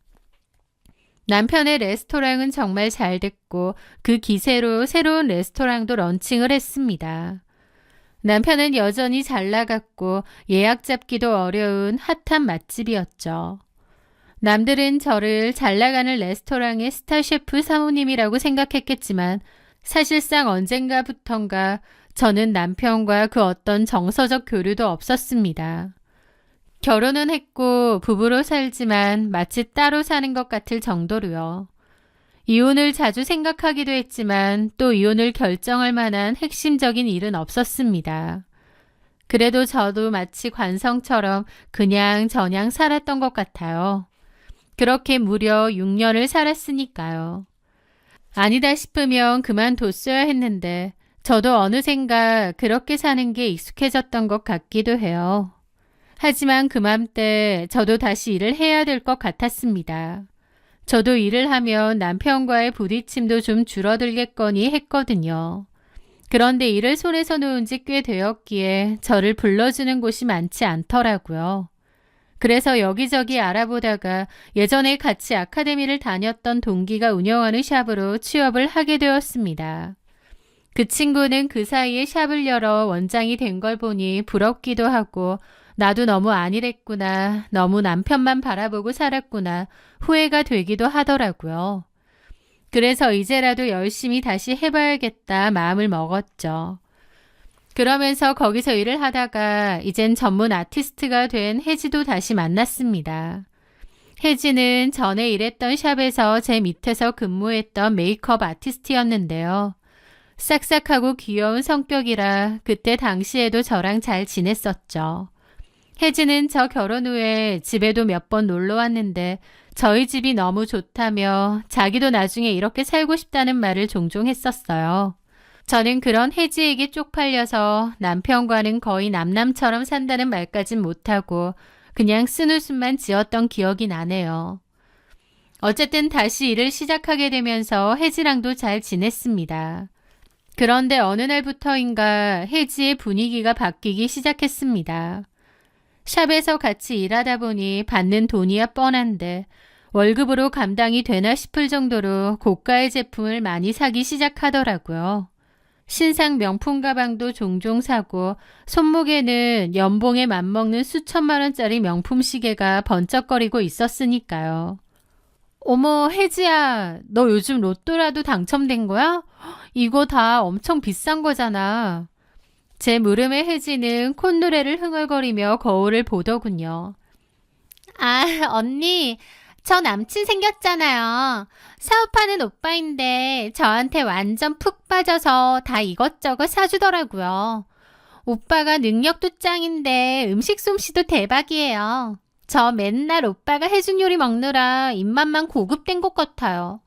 남편의 레스토랑은 정말 잘 됐고 그 기세로 새로운 레스토랑도 런칭을 했습니다. 남편은 여전히 잘 나갔고 예약 잡기도 어려운 핫한 맛집이었죠. 남들은 저를 잘 나가는 레스토랑의 스타 셰프 사모님이라고 생각했겠지만 사실상 언젠가부턴가 저는 남편과 그 어떤 정서적 교류도 없었습니다. 결혼은 했고 부부로 살지만 마치 따로 사는 것 같을 정도로요. 이혼을 자주 생각하기도 했지만 또 이혼을 결정할 만한 핵심적인 일은 없었습니다. 그래도 저도 마치 관성처럼 그냥 저냥 살았던 것 같아요. 그렇게 무려 6년을 살았으니까요. 아니다 싶으면 그만뒀어야 했는데 저도 어느샌가 그렇게 사는 게 익숙해졌던 것 같기도 해요. 하지만 그맘때 저도 다시 일을 해야 될 것 같았습니다. 저도 일을 하면 남편과의 부딪힘도 좀 줄어들겠거니 했거든요. 그런데 일을 손에서 놓은 지 꽤 되었기에 저를 불러주는 곳이 많지 않더라고요. 그래서 여기저기 알아보다가 예전에 같이 아카데미를 다녔던 동기가 운영하는 샵으로 취업을 하게 되었습니다. 그 친구는 그 사이에 샵을 열어 원장이 된 걸 보니 부럽기도 하고 나도 너무 안일했구나, 너무 남편만 바라보고 살았구나 후회가 되기도 하더라고요. 그래서 이제라도 열심히 다시 해봐야겠다 마음을 먹었죠. 그러면서 거기서 일을 하다가 이젠 전문 아티스트가 된 혜지도 다시 만났습니다. 혜지는 전에 일했던 샵에서 제 밑에서 근무했던 메이크업 아티스트였는데요. 싹싹하고 귀여운 성격이라 그때 당시에도 저랑 잘 지냈었죠. 혜지는 저 결혼 후에 집에도 몇 번 놀러 왔는데 저희 집이 너무 좋다며 자기도 나중에 이렇게 살고 싶다는 말을 종종 했었어요. 저는 그런 혜지에게 쪽팔려서 남편과는 거의 남남처럼 산다는 말까진 못하고 그냥 쓴웃음만 지었던 기억이 나네요. 어쨌든 다시 일을 시작하게 되면서 혜지랑도 잘 지냈습니다. 그런데 어느 날부터인가 혜지의 분위기가 바뀌기 시작했습니다. 샵에서 같이 일하다 보니 받는 돈이야 뻔한데 월급으로 감당이 되나 싶을 정도로 고가의 제품을 많이 사기 시작하더라고요. 신상 명품 가방도 종종 사고 손목에는 연봉에 맞먹는 수천만 원짜리 명품 시계가 번쩍거리고 있었으니까요. 어머, 혜지야, 너 요즘 로또라도 당첨된 거야? 이거 다 엄청 비싼 거잖아. 제 물음에 혜지는 콧노래를 흥얼거리며 거울을 보더군요. 아, 언니, 저 남친 생겼잖아요. 사업하는 오빠인데 저한테 완전 푹 빠져서 다 이것저것 사주더라고요. 오빠가 능력도 짱인데 음식 솜씨도 대박이에요. 저 맨날 오빠가 해준 요리 먹느라 입맛만 고급된 것 같아요.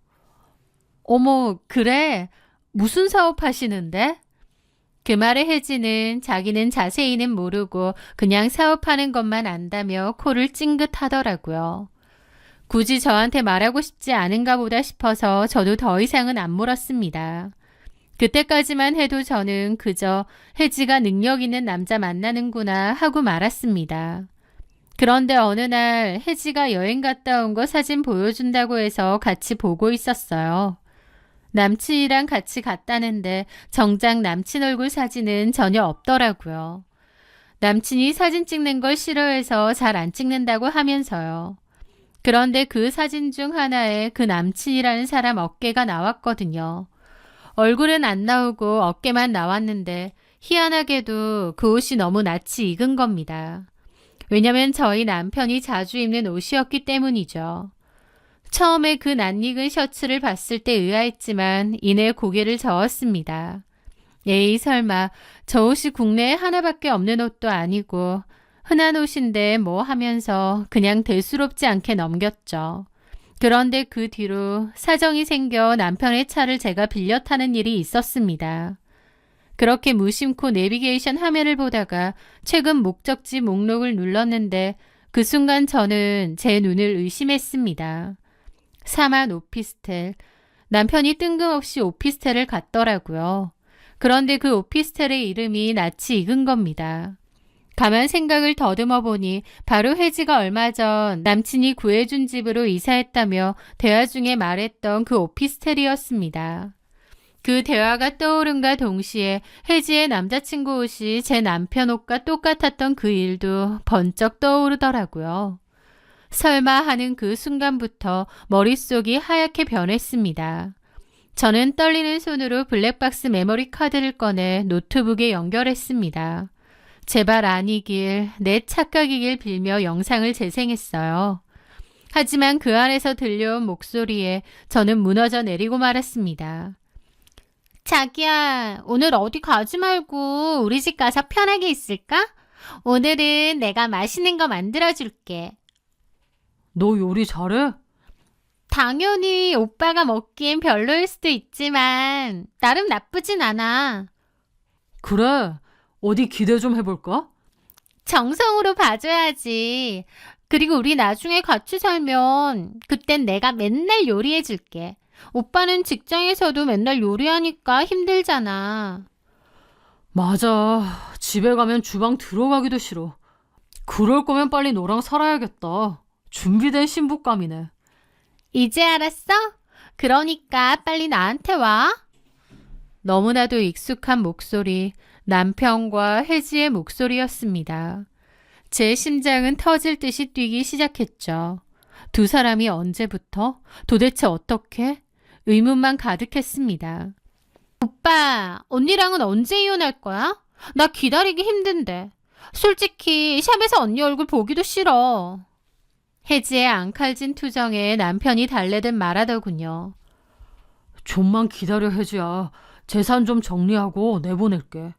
어머, 그래? 무슨 사업 하시는데? 그 말에 혜지는 자기는 자세히는 모르고 그냥 사업하는 것만 안다며 코를 찡긋하더라고요. 굳이 저한테 말하고 싶지 않은가 보다 싶어서 저도 더 이상은 안 물었습니다. 그때까지만 해도 저는 그저 혜지가 능력 있는 남자 만나는구나 하고 말았습니다. 그런데 어느 날 혜지가 여행 갔다 온 거 사진 보여준다고 해서 같이 보고 있었어요. 남친이랑 같이 갔다는데 정작 남친 얼굴 사진은 전혀 없더라고요. 남친이 사진 찍는 걸 싫어해서 잘 안 찍는다고 하면서요. 그런데 그 사진 중 하나에 그 남친이라는 사람 어깨가 나왔거든요. 얼굴은 안 나오고 어깨만 나왔는데 희한하게도 그 옷이 너무 낯이 익은 겁니다. 왜냐면 저희 남편이 자주 입는 옷이었기 때문이죠. 처음에 그 낯익은 셔츠를 봤을 때 의아했지만 이내 고개를 저었습니다. 에이 설마 저 옷이 국내에 하나밖에 없는 옷도 아니고 흔한 옷인데 뭐 하면서 그냥 대수롭지 않게 넘겼죠. 그런데 그 뒤로 사정이 생겨 남편의 차를 제가 빌려 타는 일이 있었습니다. 그렇게 무심코 내비게이션 화면을 보다가 최근 목적지 목록을 눌렀는데 그 순간 저는 제 눈을 의심했습니다. 사만 오피스텔. 남편이 뜬금없이 오피스텔을 갔더라고요. 그런데 그 오피스텔의 이름이 낯이 익은 겁니다. 가만 생각을 더듬어 보니 바로 혜지가 얼마 전 남친이 구해준 집으로 이사했다며 대화 중에 말했던 그 오피스텔이었습니다. 그 대화가 떠오른과 동시에 혜지의 남자친구 옷이 제 남편 옷과 똑같았던 그 일도 번쩍 떠오르더라고요. 설마 하는 그 순간부터 머릿속이 하얗게 변했습니다. 저는 떨리는 손으로 블랙박스 메모리 카드를 꺼내 노트북에 연결했습니다. 제발 아니길, 내 착각이길 빌며 영상을 재생했어요. 하지만 그 안에서 들려온 목소리에 저는 무너져 내리고 말았습니다. 자기야, 오늘 어디 가지 말고 우리 집 가서 편하게 있을까? 오늘은 내가 맛있는 거 만들어줄게. 너 요리 잘해? 당연히 오빠가 먹기엔 별로일 수도 있지만 나름 나쁘진 않아. 그래. 어디 기대 좀 해볼까? 정성으로 봐줘야지. 그리고 우리 나중에 같이 살면 그땐 내가 맨날 요리해줄게. 오빠는 직장에서도 맨날 요리하니까 힘들잖아. 맞아. 집에 가면 주방 들어가기도 싫어. 그럴 거면 빨리 너랑 살아야겠다. 준비된 신부감이네. 이제 알았어? 그러니까 빨리 나한테 와. 너무나도 익숙한 목소리, 남편과 혜지의 목소리였습니다. 제 심장은 터질 듯이 뛰기 시작했죠. 두 사람이 언제부터? 도대체 어떻게? 의문만 가득했습니다. 오빠, 언니랑은 언제 이혼할 거야? 나 기다리기 힘든데. 솔직히 샵에서 언니 얼굴 보기도 싫어. 혜지의 앙칼진 투정에 남편이 달래듯 말하더군요. 좀만 기다려 혜지야. 재산 좀 정리하고 내보낼게.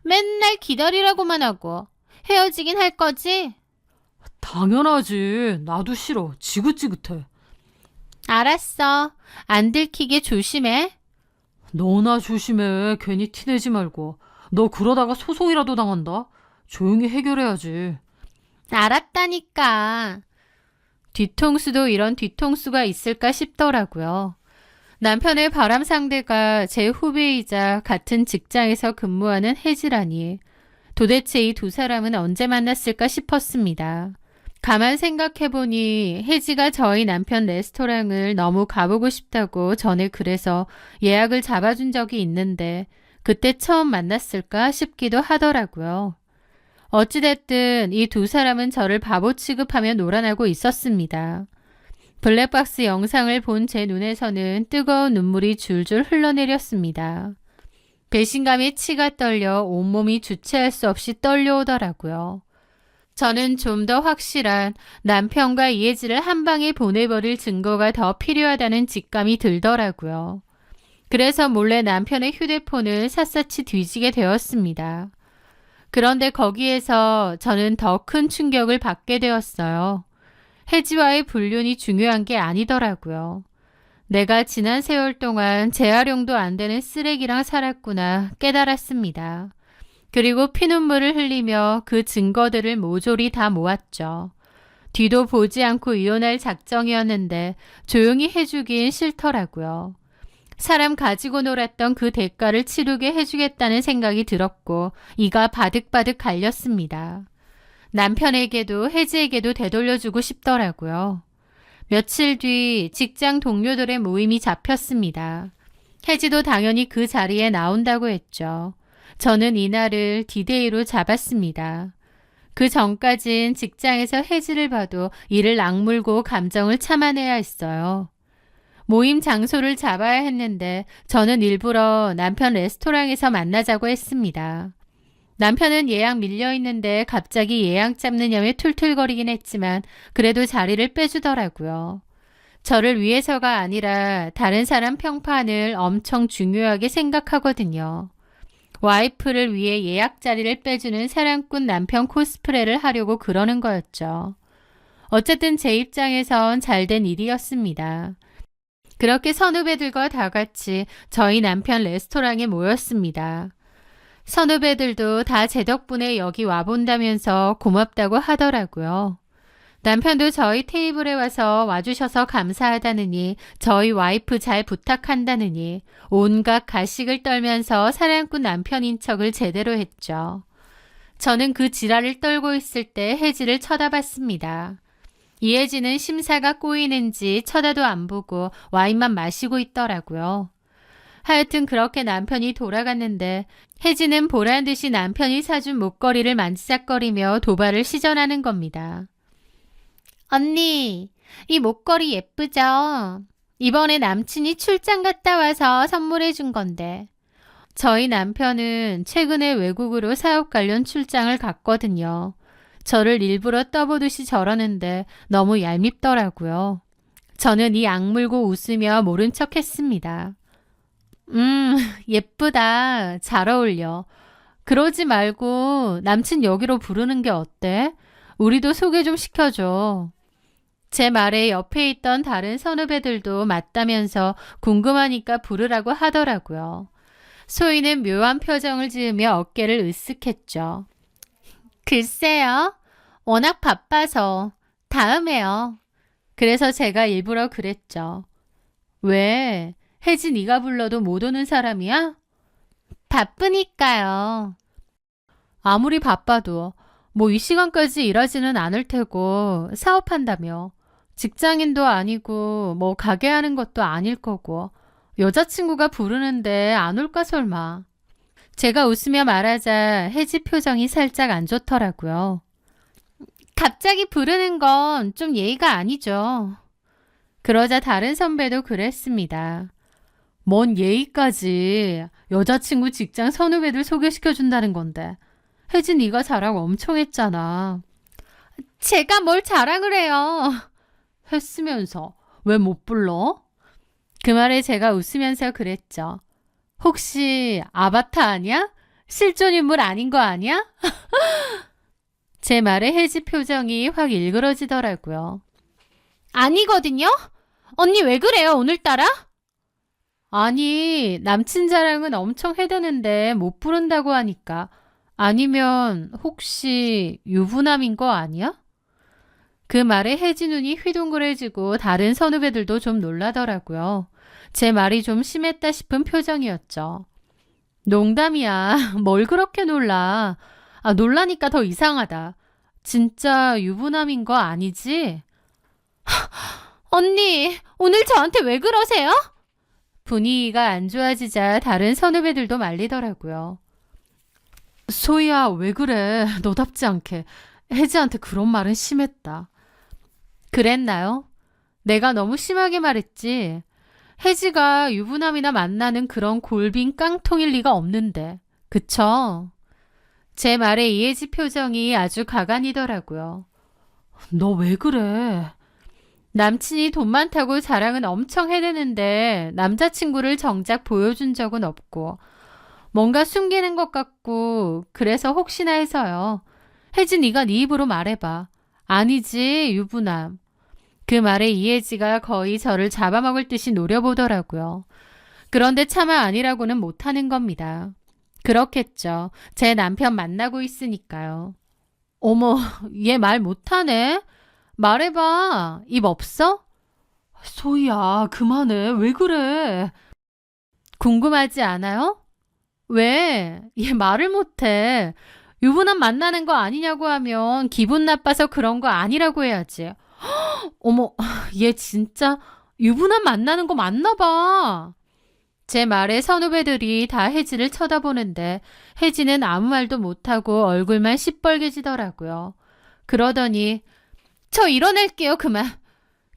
맨날 기다리라고만 하고. 헤어지긴 할 거지? 당연하지. 나도 싫어. 지긋지긋해. 알았어. 안 들키게 조심해. 너나 조심해. 괜히 티내지 말고. 너 그러다가 소송이라도 당한다. 조용히 해결해야지. 알았다니까. 뒤통수도 이런 뒤통수가 있을까 싶더라고요. 남편의 바람 상대가 제 후배이자 같은 직장에서 근무하는 혜지라니. 도대체 이 두 사람은 언제 만났을까 싶었습니다. 가만 생각해보니 혜지가 저희 남편 레스토랑을 너무 가보고 싶다고 전에 그래서 예약을 잡아준 적이 있는데 그때 처음 만났을까 싶기도 하더라고요. 어찌됐든 이 두 사람은 저를 바보 취급하며 놀아나고 있었습니다. 블랙박스 영상을 본 제 눈에서는 뜨거운 눈물이 줄줄 흘러내렸습니다. 배신감에 치가 떨려 온몸이 주체할 수 없이 떨려오더라고요. 저는 좀 더 확실한 남편과 이혜지를 한 방에 보내버릴 증거가 더 필요하다는 직감이 들더라고요. 그래서 몰래 남편의 휴대폰을 샅샅이 뒤지게 되었습니다. 그런데 거기에서 저는 더 큰 충격을 받게 되었어요. 혜지와의 불륜이 중요한 게 아니더라고요. 내가 지난 세월 동안 재활용도 안 되는 쓰레기랑 살았구나 깨달았습니다. 그리고 피눈물을 흘리며 그 증거들을 모조리 다 모았죠. 뒤도 보지 않고 이혼할 작정이었는데 조용히 해주긴 싫더라고요. 사람 가지고 놀았던 그 대가를 치르게 해주겠다는 생각이 들었고 이가 바득바득 갈렸습니다. 남편에게도 혜지에게도 되돌려주고 싶더라고요. 며칠 뒤 직장 동료들의 모임이 잡혔습니다. 혜지도 당연히 그 자리에 나온다고 했죠. 저는 이날을 디데이로 잡았습니다. 그 전까진 직장에서 혜지를 봐도 이를 악물고 감정을 참아내야 했어요. 모임 장소를 잡아야 했는데 저는 일부러 남편 레스토랑에서 만나자고 했습니다. 남편은 예약 밀려 있는데 갑자기 예약 잡느냐며 툴툴거리긴 했지만 그래도 자리를 빼주더라고요. 저를 위해서가 아니라 다른 사람 평판을 엄청 중요하게 생각하거든요. 와이프를 위해 예약 자리를 빼주는 사랑꾼 남편 코스프레를 하려고 그러는 거였죠. 어쨌든 제 입장에선 잘된 일이었습니다. 그렇게 선후배들과 다 같이 저희 남편 레스토랑에 모였습니다. 선후배들도 다 제 덕분에 여기 와본다면서 고맙다고 하더라고요. 남편도 저희 테이블에 와주셔서 감사하다느니 저희 와이프 잘 부탁한다느니 온갖 가식을 떨면서 사랑꾼 남편인 척을 제대로 했죠. 저는 그 지랄을 떨고 있을 때 혜지를 쳐다봤습니다. 이혜지는 심사가 꼬이는지 쳐다도 안 보고 와인만 마시고 있더라고요. 하여튼 그렇게 남편이 돌아갔는데 혜지는 보란듯이 남편이 사준 목걸이를 만지작거리며 도발을 시전하는 겁니다. 언니, 이 목걸이 예쁘죠? 이번에 남친이 출장 갔다 와서 선물해 준 건데. 저희 남편은 최근에 외국으로 사업 관련 출장을 갔거든요. 저를 일부러 떠보듯이 저러는데 너무 얄밉더라고요. 저는 이 악물고 웃으며 모른 척 했습니다. 예쁘다. 잘 어울려. 그러지 말고 남친 여기로 부르는 게 어때? 우리도 소개 좀 시켜줘. 제 말에 옆에 있던 다른 선후배들도 맞다면서 궁금하니까 부르라고 하더라고요. 소희는 묘한 표정을 지으며 어깨를 으쓱했죠. 글쎄요. 워낙 바빠서 다음에요. 그래서 제가 일부러 그랬죠. 왜? 혜지 네가 불러도 못 오는 사람이야? 바쁘니까요. 아무리 바빠도 뭐 이 시간까지 일하지는 않을 테고 사업한다며. 직장인도 아니고 뭐 가게 하는 것도 아닐 거고 여자친구가 부르는데 안 올까 설마. 제가 웃으며 말하자 혜지 표정이 살짝 안 좋더라고요. 갑자기 부르는 건 좀 예의가 아니죠. 그러자 다른 선배도 그랬습니다. 뭔 예의까지 여자친구 직장 선후배들 소개시켜준다는 건데. 혜지 네가 자랑 엄청 했잖아. 제가 뭘 자랑을 해요. 했으면서 왜 못 불러? 그 말에 제가 웃으면서 그랬죠. 혹시 아바타 아니야? 실존 인물 아닌 거 아니야? 제 말에 혜지 표정이 확 일그러지더라고요. 아니거든요? 언니 왜 그래요 오늘따라? 아니 남친 자랑은 엄청 해대는데 못 부른다고 하니까. 아니면 혹시 유부남인 거 아니야? 그 말에 혜지 눈이 휘둥그레지고 다른 선후배들도 좀 놀라더라고요. 제 말이 좀 심했다 싶은 표정이었죠. 농담이야. 뭘 그렇게 놀라. 놀라니까 더 이상하다. 진짜 유부남인 거 아니지? 언니, 오늘 저한테 왜 그러세요? 분위기가 안 좋아지자 다른 선후배들도 말리더라고요. 소희야, 왜 그래? 너답지 않게. 혜지한테 그런 말은 심했다. 그랬나요? 내가 너무 심하게 말했지. 혜지가 유부남이나 만나는 그런 골빈 깡통일 리가 없는데. 그쵸? 제 말에 이혜지 표정이 아주 가관이더라고요. 너 왜 그래? 남친이 돈 많다고 자랑은 엄청 해대는데 남자친구를 정작 보여준 적은 없고 뭔가 숨기는 것 같고 그래서 혹시나 해서요. 혜지 네가 네 입으로 말해봐. 아니지 유부남. 그 말에 이혜지가 거의 저를 잡아먹을 듯이 노려보더라고요. 그런데 차마 아니라고는 못하는 겁니다. 그렇겠죠. 제 남편 만나고 있으니까요. 어머, 얘 말 못하네. 말해봐. 입 없어? 소희야, 그만해. 왜 그래? 궁금하지 않아요? 왜? 얘 말을 못해. 유부남 만나는 거 아니냐고 하면 기분 나빠서 그런 거 아니라고 해야지. 어머, 얘 진짜 유부남 만나는 거 맞나 봐. 제 말에 선후배들이 다 혜지를 쳐다보는데 혜지는 아무 말도 못하고 얼굴만 시뻘개지더라고요. 그러더니 저 일어날게요 그만.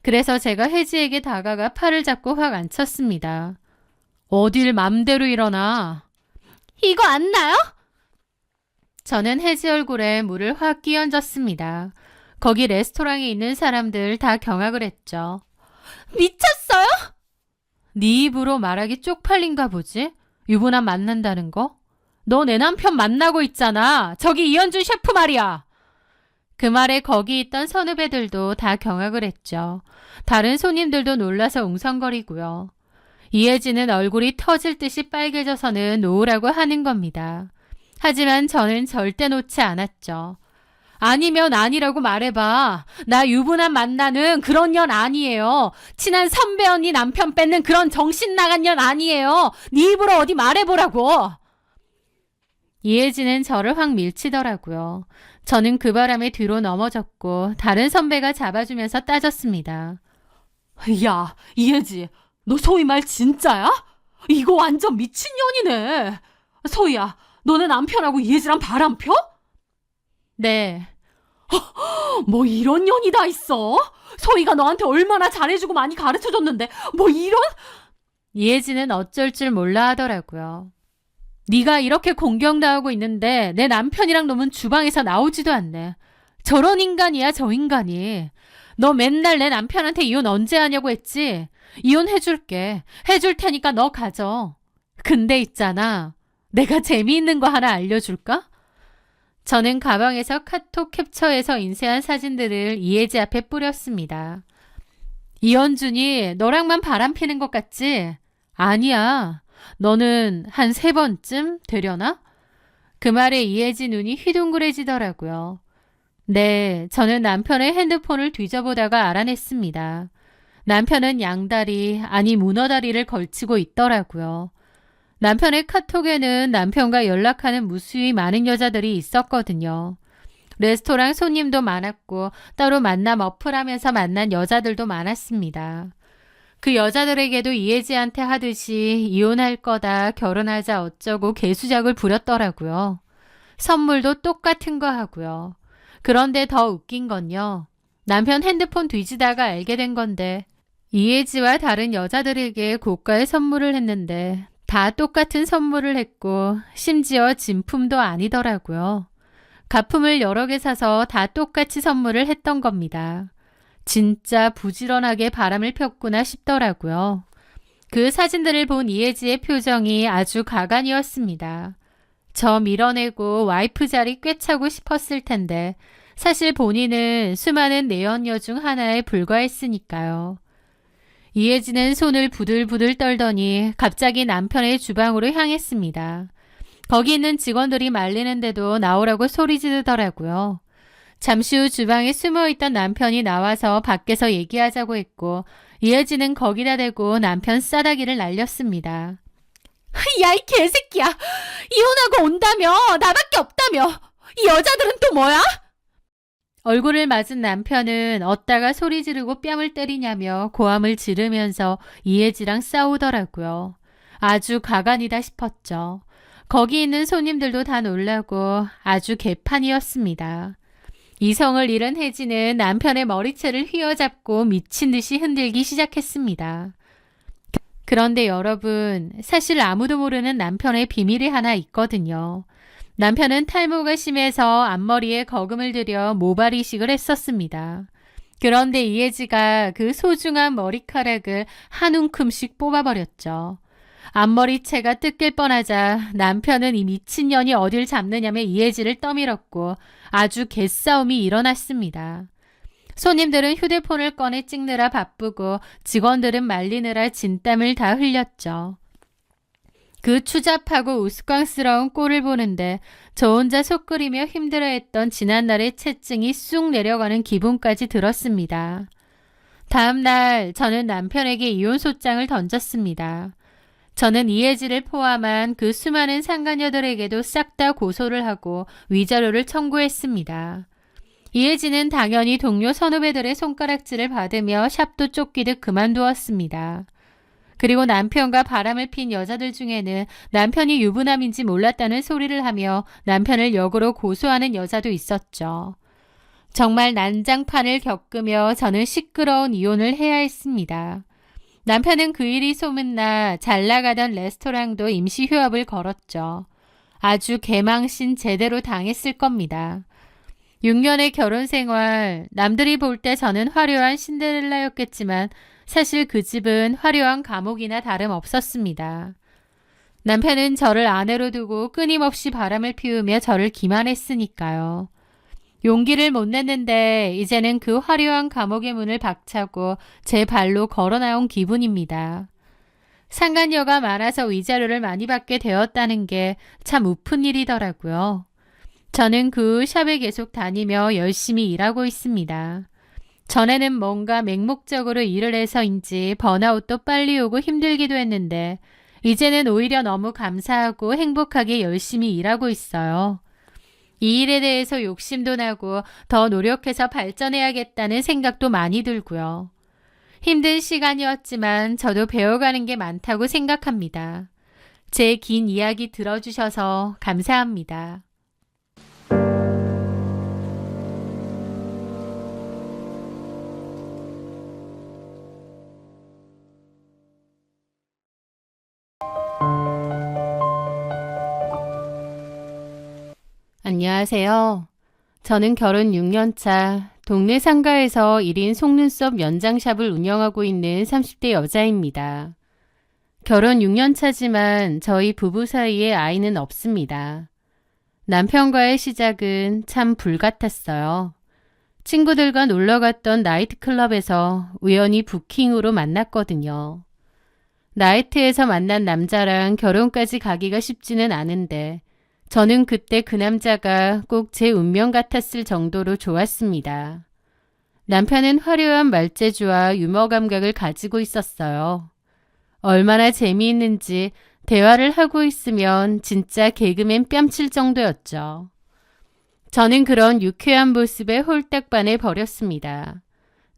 그래서 제가 혜지에게 다가가 팔을 잡고 확 앉혔습니다. 어딜 맘대로 일어나. 이거 안 나요? 저는 혜지 얼굴에 물을 확 끼얹었습니다. 거기 레스토랑에 있는 사람들 다 경악을 했죠. 미쳤어요? 네 입으로 말하기 쪽팔린가 보지? 유부남 만난다는 거? 너 내 남편 만나고 있잖아. 저기 이현준 셰프 말이야. 그 말에 거기 있던 선후배들도 다 경악을 했죠. 다른 손님들도 놀라서 웅성거리고요. 이혜진은 얼굴이 터질 듯이 빨개져서는 놓으라고 하는 겁니다. 하지만 저는 절대 놓지 않았죠. 아니면 아니라고 말해봐. 나 유부남 만나는 그런 년 아니에요. 친한 선배 언니 남편 뺏는 그런 정신 나간 년 아니에요. 네 입으로 어디 말해보라고. 이혜진은 저를 확 밀치더라고요. 저는 그 바람에 뒤로 넘어졌고 다른 선배가 잡아주면서 따졌습니다. 야, 이혜지, 너 소희 말 진짜야? 이거 완전 미친년이네. 소희야, 너네 남편하고 이혜지랑 바람 펴? 네. 뭐 이런 년이 다 있어? 소희가 너한테 얼마나 잘해주고 많이 가르쳐줬는데 뭐 이런? 이혜진은 어쩔 줄 몰라 하더라고요. 네가 이렇게 공경당하고 있는데 내 남편이랑 놈은 주방에서 나오지도 않네. 저런 인간이야 저 인간이. 너 맨날 내 남편한테 이혼 언제 하냐고 했지? 이혼해줄게. 해줄 테니까 너 가져. 근데 있잖아. 내가 재미있는 거 하나 알려줄까? 저는 가방에서 카톡 캡처해서 인쇄한 사진들을 이혜지 앞에 뿌렸습니다. 이현준이 너랑만 바람피는 것 같지? 아니야. 너는 한 3번쯤 되려나? 그 말에 이혜지 눈이 휘둥그레지더라고요. 네, 저는 남편의 핸드폰을 뒤져보다가 알아냈습니다. 남편은 양다리, 아니 문어다리를 걸치고 있더라고요. 남편의 카톡에는 남편과 연락하는 무수히 많은 여자들이 있었거든요. 레스토랑 손님도 많았고 따로 만남 어플하면서 만난 여자들도 많았습니다. 그 여자들에게도 이혜지한테 하듯이 이혼할 거다, 결혼하자 어쩌고 개수작을 부렸더라고요. 선물도 똑같은 거 하고요. 그런데 더 웃긴 건요. 남편 핸드폰 뒤지다가 알게 된 건데 이혜지와 다른 여자들에게 고가의 선물을 했는데 다 똑같은 선물을 했고 심지어 진품도 아니더라고요. 가품을 여러 개 사서 다 똑같이 선물을 했던 겁니다. 진짜 부지런하게 바람을 폈구나 싶더라고요. 그 사진들을 본 이혜지의 표정이 아주 가관이었습니다. 저 밀어내고 와이프 자리 꿰차고 싶었을 텐데 사실 본인은 수많은 내연녀 중 하나에 불과했으니까요. 이혜진은 손을 부들부들 떨더니 갑자기 남편의 주방으로 향했습니다. 거기 있는 직원들이 말리는데도 나오라고 소리 지르더라고요. 잠시 후 주방에 숨어있던 남편이 나와서 밖에서 얘기하자고 했고 이혜진은 거기다 대고 남편 싸다기를 날렸습니다. 야, 이 개새끼야! 이혼하고 온다며! 나밖에 없다며! 이 여자들은 또 뭐야? 얼굴을 맞은 남편은 어디다가 소리 지르고 뺨을 때리냐며 고함을 지르면서 이혜지랑 싸우더라고요. 아주 가관이다 싶었죠. 거기 있는 손님들도 다 놀라고 아주 개판이었습니다. 이성을 잃은 혜지는 남편의 머리채를 휘어잡고 미친 듯이 흔들기 시작했습니다. 그런데 여러분, 사실 아무도 모르는 남편의 비밀이 하나 있거든요. 남편은 탈모가 심해서 앞머리에 거금을 들여 모발 이식을 했었습니다. 그런데 이혜지가 그 소중한 머리카락을 한 움큼씩 뽑아버렸죠. 앞머리채가 뜯길 뻔하자 남편은 이 미친년이 어딜 잡느냐며 이해지를 떠밀었고 아주 개싸움이 일어났습니다. 손님들은 휴대폰을 꺼내 찍느라 바쁘고 직원들은 말리느라 진땀을 다 흘렸죠. 그 추잡하고 우스꽝스러운 꼴을 보는데 저 혼자 속 끓이며 힘들어했던 지난날의 체증이 쑥 내려가는 기분까지 들었습니다. 다음 날 저는 남편에게 이혼소장을 던졌습니다. 저는 이해지를 포함한 그 수많은 상간녀들에게도 싹 다 고소를 하고 위자료를 청구했습니다. 이해지는 당연히 동료 선후배들의 손가락질을 받으며 샵도 쫓기듯 그만두었습니다. 그리고 남편과 바람을 핀 여자들 중에는 남편이 유부남인지 몰랐다는 소리를 하며 남편을 역으로 고소하는 여자도 있었죠. 정말 난장판을 겪으며 저는 시끄러운 이혼을 해야 했습니다. 남편은 그 일이 소문나 잘 나가던 레스토랑도 임시 휴업을 걸었죠. 아주 개망신 제대로 당했을 겁니다. 6년의 결혼 생활, 남들이 볼 때 저는 화려한 신데렐라였겠지만 사실 그 집은 화려한 감옥이나 다름없었습니다. 남편은 저를 아내로 두고 끊임없이 바람을 피우며 저를 기만했으니까요. 용기를 못 냈는데 이제는 그 화려한 감옥의 문을 박차고 제 발로 걸어 나온 기분입니다. 상간녀가 많아서 위자료를 많이 받게 되었다는 게 참 우픈 일이더라고요. 저는 그 샵에 계속 다니며 열심히 일하고 있습니다. 전에는 뭔가 맹목적으로 일을 해서인지 번아웃도 빨리 오고 힘들기도 했는데 이제는 오히려 너무 감사하고 행복하게 열심히 일하고 있어요. 이 일에 대해서 욕심도 나고 더 노력해서 발전해야겠다는 생각도 많이 들고요. 힘든 시간이었지만 저도 배워가는 게 많다고 생각합니다. 제 긴 이야기 들어주셔서 감사합니다. 안녕하세요. 저는 결혼 6년차 동네 상가에서 1인 속눈썹 연장샵을 운영하고 있는 30대 여자입니다. 결혼 6년차지만 저희 부부 사이에 아이는 없습니다. 남편과의 시작은 참 불같았어요. 친구들과 놀러 갔던 나이트클럽에서 우연히 부킹으로 만났거든요. 나이트에서 만난 남자랑 결혼까지 가기가 쉽지는 않은데 저는 그때 그 남자가 꼭 제 운명 같았을 정도로 좋았습니다. 남편은 화려한 말재주와 유머 감각을 가지고 있었어요. 얼마나 재미있는지 대화를 하고 있으면 진짜 개그맨 뺨칠 정도였죠. 저는 그런 유쾌한 모습에 홀딱 반해버렸습니다.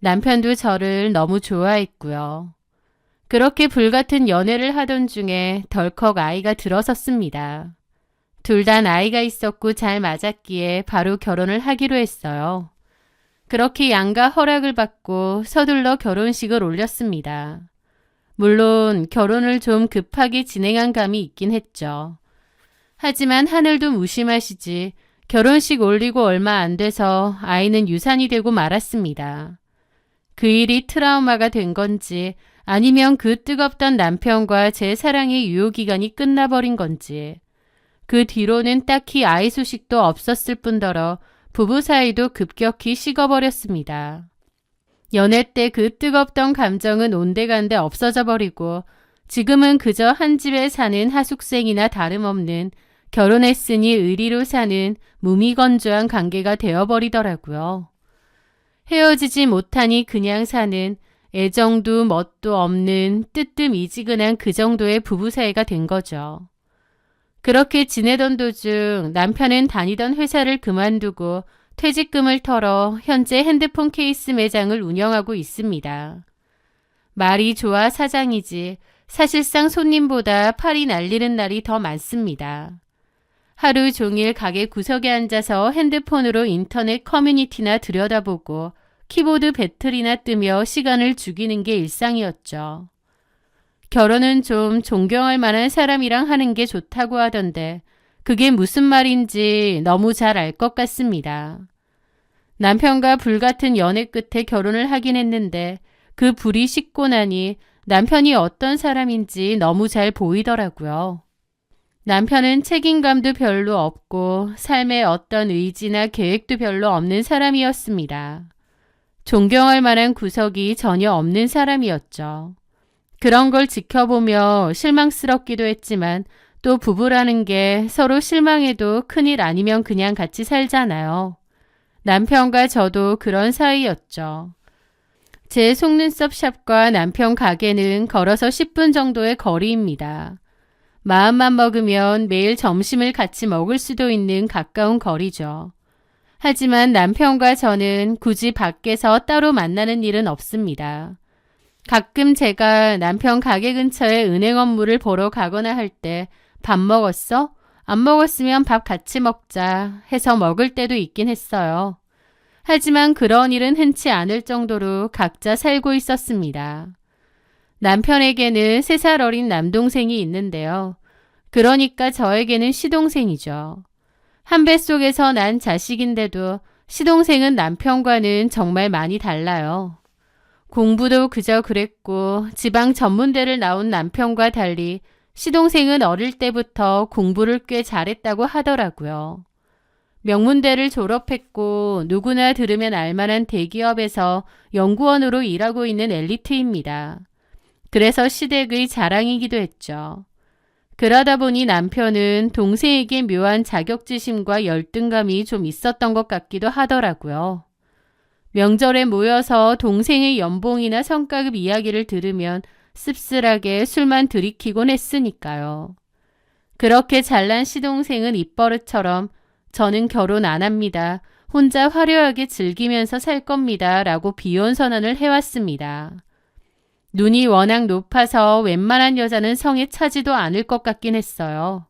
남편도 저를 너무 좋아했고요. 그렇게 불같은 연애를 하던 중에 덜컥 아이가 들어섰습니다. 둘 다 나이가 있었고 잘 맞았기에 바로 결혼을 하기로 했어요. 그렇게 양가 허락을 받고 서둘러 결혼식을 올렸습니다. 물론 결혼을 좀 급하게 진행한 감이 있긴 했죠. 하지만 하늘도 무심하시지 결혼식 올리고 얼마 안 돼서 아이는 유산이 되고 말았습니다. 그 일이 트라우마가 된 건지 아니면 그 뜨겁던 남편과 제 사랑의 유효기간이 끝나버린 건지 그 뒤로는 딱히 아이 소식도 없었을 뿐더러 부부 사이도 급격히 식어버렸습니다. 연애 때 그 뜨겁던 감정은 온데간데 없어져 버리고 지금은 그저 한 집에 사는 하숙생이나 다름없는 결혼했으니 의리로 사는 무미건조한 관계가 되어버리더라고요. 헤어지지 못하니 그냥 사는 애정도 멋도 없는 뜨뜻미지근한 그 정도의 부부 사이가 된 거죠. 그렇게 지내던 도중 남편은 다니던 회사를 그만두고 퇴직금을 털어 현재 핸드폰 케이스 매장을 운영하고 있습니다. 말이 좋아 사장이지 사실상 손님보다 팔이 날리는 날이 더 많습니다. 하루 종일 가게 구석에 앉아서 핸드폰으로 인터넷 커뮤니티나 들여다보고 키보드 배틀이나 뜨며 시간을 죽이는 게 일상이었죠. 결혼은 좀 존경할 만한 사람이랑 하는 게 좋다고 하던데 그게 무슨 말인지 너무 잘 알 것 같습니다. 남편과 불같은 연애 끝에 결혼을 하긴 했는데 그 불이 식고 나니 남편이 어떤 사람인지 너무 잘 보이더라고요. 남편은 책임감도 별로 없고 삶에 어떤 의지나 계획도 별로 없는 사람이었습니다. 존경할 만한 구석이 전혀 없는 사람이었죠. 그런 걸 지켜보며 실망스럽기도 했지만 또 부부라는 게 서로 실망해도 큰일 아니면 그냥 같이 살잖아요. 남편과 저도 그런 사이였죠. 제 속눈썹 샵과 남편 가게는 걸어서 10분 정도의 거리입니다. 마음만 먹으면 매일 점심을 같이 먹을 수도 있는 가까운 거리죠. 하지만 남편과 저는 굳이 밖에서 따로 만나는 일은 없습니다. 가끔 제가 남편 가게 근처에 은행 업무를 보러 가거나 할 때 밥 먹었어? 안 먹었으면 밥 같이 먹자 해서 먹을 때도 있긴 했어요. 하지만 그런 일은 흔치 않을 정도로 각자 살고 있었습니다. 남편에게는 3살 어린 남동생이 있는데요. 그러니까 저에게는 시동생이죠. 한 뱃속에서 난 자식인데도 시동생은 남편과는 정말 많이 달라요. 공부도 그저 그랬고 지방 전문대를 나온 남편과 달리 시동생은 어릴 때부터 공부를 꽤 잘했다고 하더라고요. 명문대를 졸업했고 누구나 들으면 알만한 대기업에서 연구원으로 일하고 있는 엘리트입니다. 그래서 시댁의 자랑이기도 했죠. 그러다 보니 남편은 동생에게 묘한 자격지심과 열등감이 좀 있었던 것 같기도 하더라고요. 명절에 모여서 동생의 연봉이나 성과급 이야기를 들으면 씁쓸하게 술만 들이키곤 했으니까요. 그렇게 잘난 시동생은 입버릇처럼 저는 결혼 안 합니다. 혼자 화려하게 즐기면서 살 겁니다. 라고 비혼선언을 해왔습니다. 눈이 워낙 높아서 웬만한 여자는 성에 차지도 않을 것 같긴 했어요.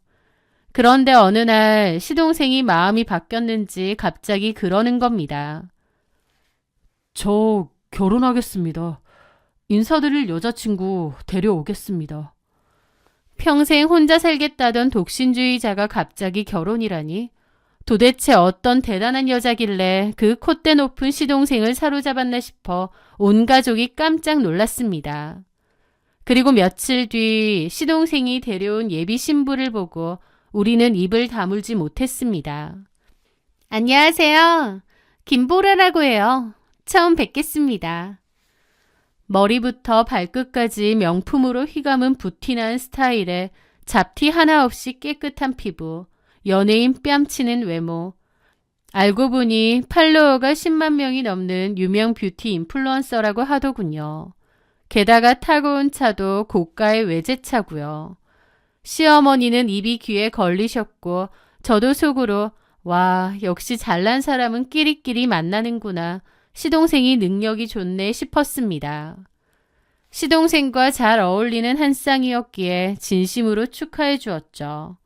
그런데 어느 날 시동생이 마음이 바뀌었는지 갑자기 그러는 겁니다. 저 결혼하겠습니다. 인사드릴 여자친구 데려오겠습니다. 평생 혼자 살겠다던 독신주의자가 갑자기 결혼이라니? 도대체 어떤 대단한 여자길래 그 콧대 높은 시동생을 사로잡았나 싶어 온 가족이 깜짝 놀랐습니다. 그리고 며칠 뒤 시동생이 데려온 예비 신부를 보고 우리는 입을 다물지 못했습니다. 안녕하세요. 김보라라고 해요. 처음 뵙겠습니다. 머리부터 발끝까지 명품으로 휘감은 부티난 스타일에 잡티 하나 없이 깨끗한 피부, 연예인 뺨치는 외모. 알고 보니 팔로워가 10만 명이 넘는 유명 뷰티 인플루언서라고 하더군요. 게다가 타고 온 차도 고가의 외제차고요. 시어머니는 입이 귀에 걸리셨고 저도 속으로 와, 역시 잘난 사람은 끼리끼리 만나는구나. 시동생이 능력이 좋네 싶었습니다. 시동생과 잘 어울리는 한 쌍이었기에 진심으로 축하해 주었죠.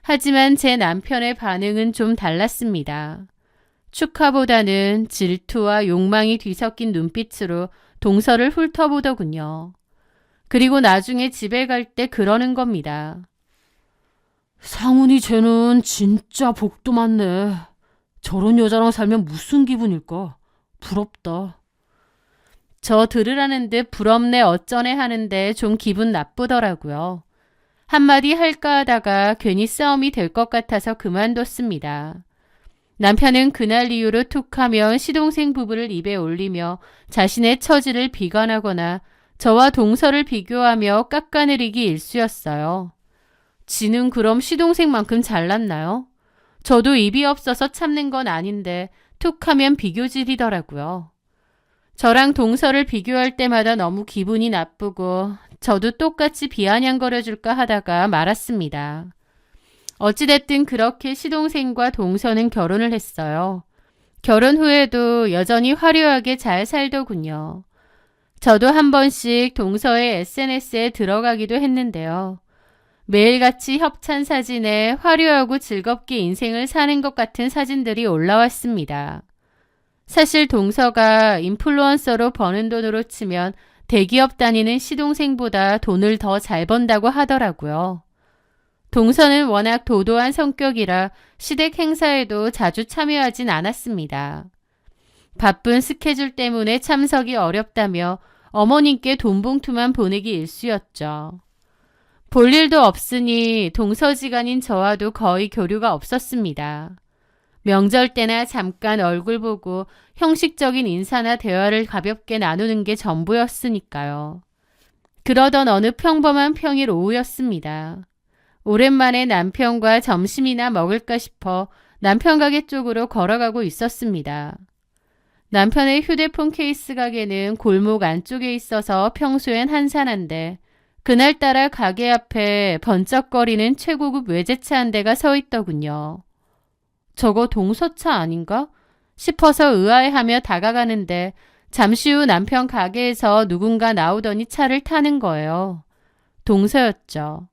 하지만 제 남편의 반응은 좀 달랐습니다. 축하보다는 질투와 욕망이 뒤섞인 눈빛으로 동서를 훑어보더군요. 그리고 나중에 집에 갈 때 그러는 겁니다. 상훈이 쟤는 진짜 복도 많네. 저런 여자랑 살면 무슨 기분일까? 부럽다. 저 들으라는 듯 부럽네 어쩌네 하는데 좀 기분 나쁘더라고요. 한마디 할까 하다가 괜히 싸움이 될 것 같아서 그만뒀습니다. 남편은 그날 이후로 툭하면 시동생 부부를 입에 올리며 자신의 처지를 비관하거나 저와 동서를 비교하며 깎아내리기 일쑤였어요. 지는 그럼 시동생만큼 잘났나요? 저도 입이 없어서 참는 건 아닌데 툭하면 비교질이더라고요. 저랑 동서를 비교할 때마다 너무 기분이 나쁘고 저도 똑같이 비아냥거려줄까 하다가 말았습니다. 어찌됐든 그렇게 시동생과 동서는 결혼을 했어요. 결혼 후에도 여전히 화려하게 잘 살더군요. 저도 한 번씩 동서의 SNS에 들어가기도 했는데요. 매일같이 협찬 사진에 화려하고 즐겁게 인생을 사는 것 같은 사진들이 올라왔습니다. 사실 동서가 인플루언서로 버는 돈으로 치면 대기업 다니는 시동생보다 돈을 더 잘 번다고 하더라고요. 동서는 워낙 도도한 성격이라 시댁 행사에도 자주 참여하진 않았습니다. 바쁜 스케줄 때문에 참석이 어렵다며 어머님께 돈 봉투만 보내기 일쑤였죠. 볼 일도 없으니 동서지간인 저와도 거의 교류가 없었습니다. 명절 때나 잠깐 얼굴 보고 형식적인 인사나 대화를 가볍게 나누는 게 전부였으니까요. 그러던 어느 평범한 평일 오후였습니다. 오랜만에 남편과 점심이나 먹을까 싶어 남편 가게 쪽으로 걸어가고 있었습니다. 남편의 휴대폰 케이스 가게는 골목 안쪽에 있어서 평소엔 한산한데 그날따라 가게 앞에 번쩍거리는 최고급 외제차 한 대가 서 있더군요. 저거 동서차 아닌가? 싶어서 의아해하며 다가가는데 잠시 후 남편 가게에서 누군가 나오더니 차를 타는 거예요. 동서였죠.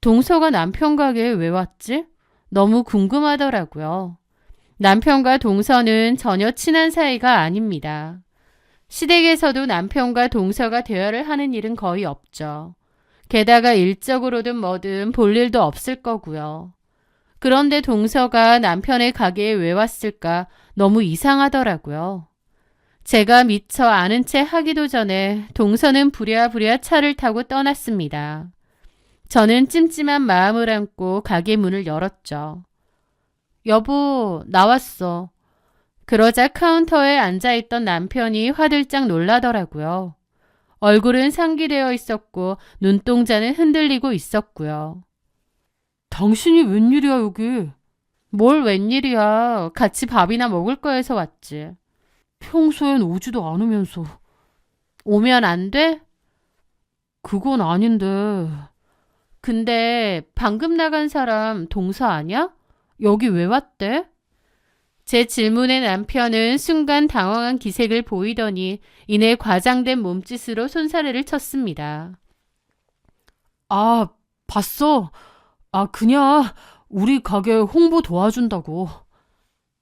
동서가 남편 가게에 왜 왔지? 너무 궁금하더라고요. 남편과 동서는 전혀 친한 사이가 아닙니다. 시댁에서도 남편과 동서가 대화를 하는 일은 거의 없죠. 게다가 일적으로든 뭐든 볼 일도 없을 거고요. 그런데 동서가 남편의 가게에 왜 왔을까 너무 이상하더라고요. 제가 미처 아는 채 하기도 전에 동서는 부랴부랴 차를 타고 떠났습니다. 저는 찜찜한 마음을 안고 가게 문을 열었죠. 여보, 나왔어. 그러자 카운터에 앉아있던 남편이 화들짝 놀라더라고요. 얼굴은 상기되어 있었고 눈동자는 흔들리고 있었고요. 당신이 웬일이야 여기? 뭘 웬일이야. 같이 밥이나 먹을 거 해서 왔지. 평소엔 오지도 않으면서. 오면 안 돼? 그건 아닌데. 근데 방금 나간 사람 동서 아냐? 여기 왜 왔대? 제 질문에 남편은 순간 당황한 기색을 보이더니 이내 과장된 몸짓으로 손사래를 쳤습니다. 아, 봤어. 그냥 우리 가게 홍보 도와준다고.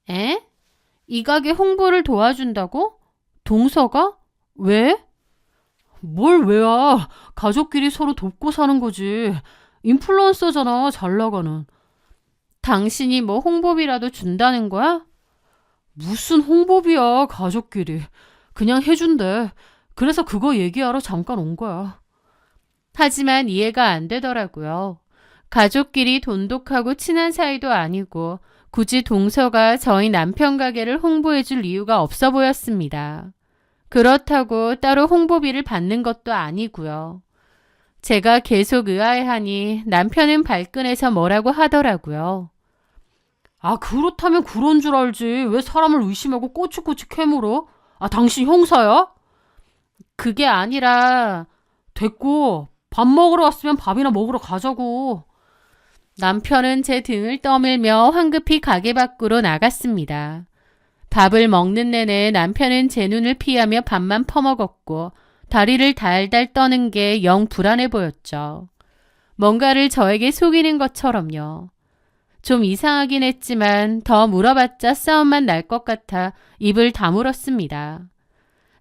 에? 이 가게 홍보를 도와준다고? 동서가? 왜? 뭘 왜야? 가족끼리 서로 돕고 사는 거지. 인플루언서잖아, 잘 나가는. 당신이 뭐 홍보비라도 준다는 거야? 무슨 홍보비야, 가족끼리. 그냥 해준대. 그래서 그거 얘기하러 잠깐 온 거야. 하지만 이해가 안 되더라고요. 가족끼리 돈독하고 친한 사이도 아니고 굳이 동서가 저희 남편 가게를 홍보해 줄 이유가 없어 보였습니다. 그렇다고 따로 홍보비를 받는 것도 아니고요. 제가 계속 의아해하니 남편은 발끈해서 뭐라고 하더라고요. 그렇다면 그런 줄 알지. 왜 사람을 의심하고 꼬치꼬치 캐물어? 당신 형사야? 그게 아니라 됐고, 밥 먹으러 왔으면 밥이나 먹으러 가자고. 남편은 제 등을 떠밀며 황급히 가게 밖으로 나갔습니다. 밥을 먹는 내내 남편은 제 눈을 피하며 밥만 퍼먹었고 다리를 달달 떠는 게 영 불안해 보였죠. 뭔가를 저에게 속이는 것처럼요. 좀 이상하긴 했지만 더 물어봤자 싸움만 날 것 같아 입을 다물었습니다.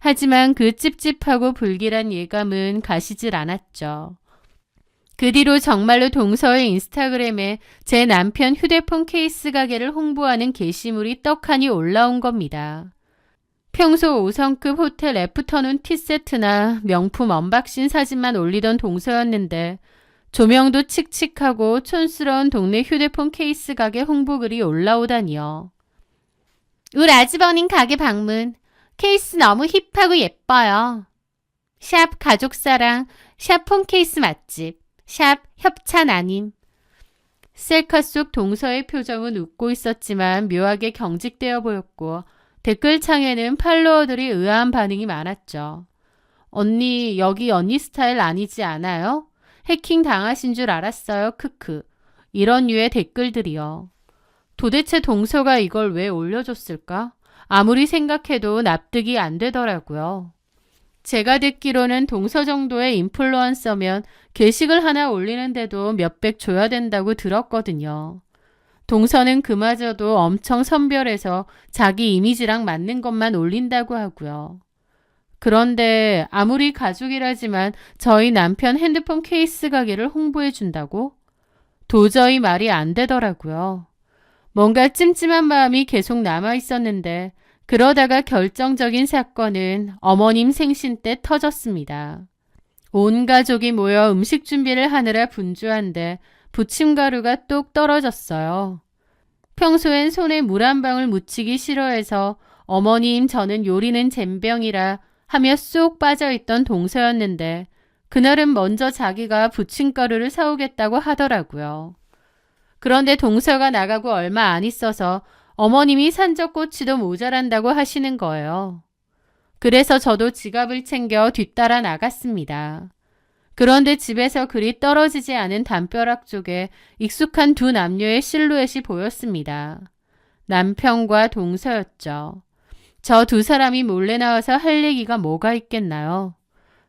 하지만 그 찝찝하고 불길한 예감은 가시질 않았죠. 그 뒤로 정말로 동서의 인스타그램에 제 남편 휴대폰 케이스 가게를 홍보하는 게시물이 떡하니 올라온 겁니다. 평소 5성급 호텔 애프터눈 티세트나 명품 언박싱 사진만 올리던 동서였는데 조명도 칙칙하고 촌스러운 동네 휴대폰 케이스 가게 홍보글이 올라오다니요. 우리 아주버님 가게 방문. 케이스 너무 힙하고 예뻐요. 샵 가족사랑, 샵 폰케이스 맛집, 샵 협찬 아님. 셀카 속 동서의 표정은 웃고 있었지만 묘하게 경직되어 보였고 댓글창에는 팔로워들이 의아한 반응이 많았죠. 언니, 여기 언니 스타일 아니지 않아요? 해킹 당하신 줄 알았어요. 크크. 이런 류의 댓글들이요. 도대체 동서가 이걸 왜 올려줬을까? 아무리 생각해도 납득이 안 되더라고요. 제가 듣기로는 동서 정도의 인플루언서면 게시글 하나 올리는데도 몇백 줘야 된다고 들었거든요. 동서는 그마저도 엄청 선별해서 자기 이미지랑 맞는 것만 올린다고 하고요. 그런데 아무리 가족이라지만 저희 남편 핸드폰 케이스 가게를 홍보해 준다고? 도저히 말이 안 되더라고요. 뭔가 찜찜한 마음이 계속 남아 있었는데 그러다가 결정적인 사건은 어머님 생신 때 터졌습니다. 온 가족이 모여 음식 준비를 하느라 분주한데 부침가루가 뚝 떨어졌어요. 평소엔 손에 물 한 방울 묻히기 싫어해서 어머님 저는 요리는 젬병이라 하며 쏙 빠져있던 동서였는데 그날은 먼저 자기가 부침가루를 사오겠다고 하더라고요. 그런데 동서가 나가고 얼마 안 있어서 어머님이 산적꼬치도 모자란다고 하시는 거예요. 그래서 저도 지갑을 챙겨 뒤따라 나갔습니다. 그런데 집에서 그리 떨어지지 않은 담벼락 쪽에 익숙한 두 남녀의 실루엣이 보였습니다. 남편과 동서였죠. 저 두 사람이 몰래 나와서 할 얘기가 뭐가 있겠나요?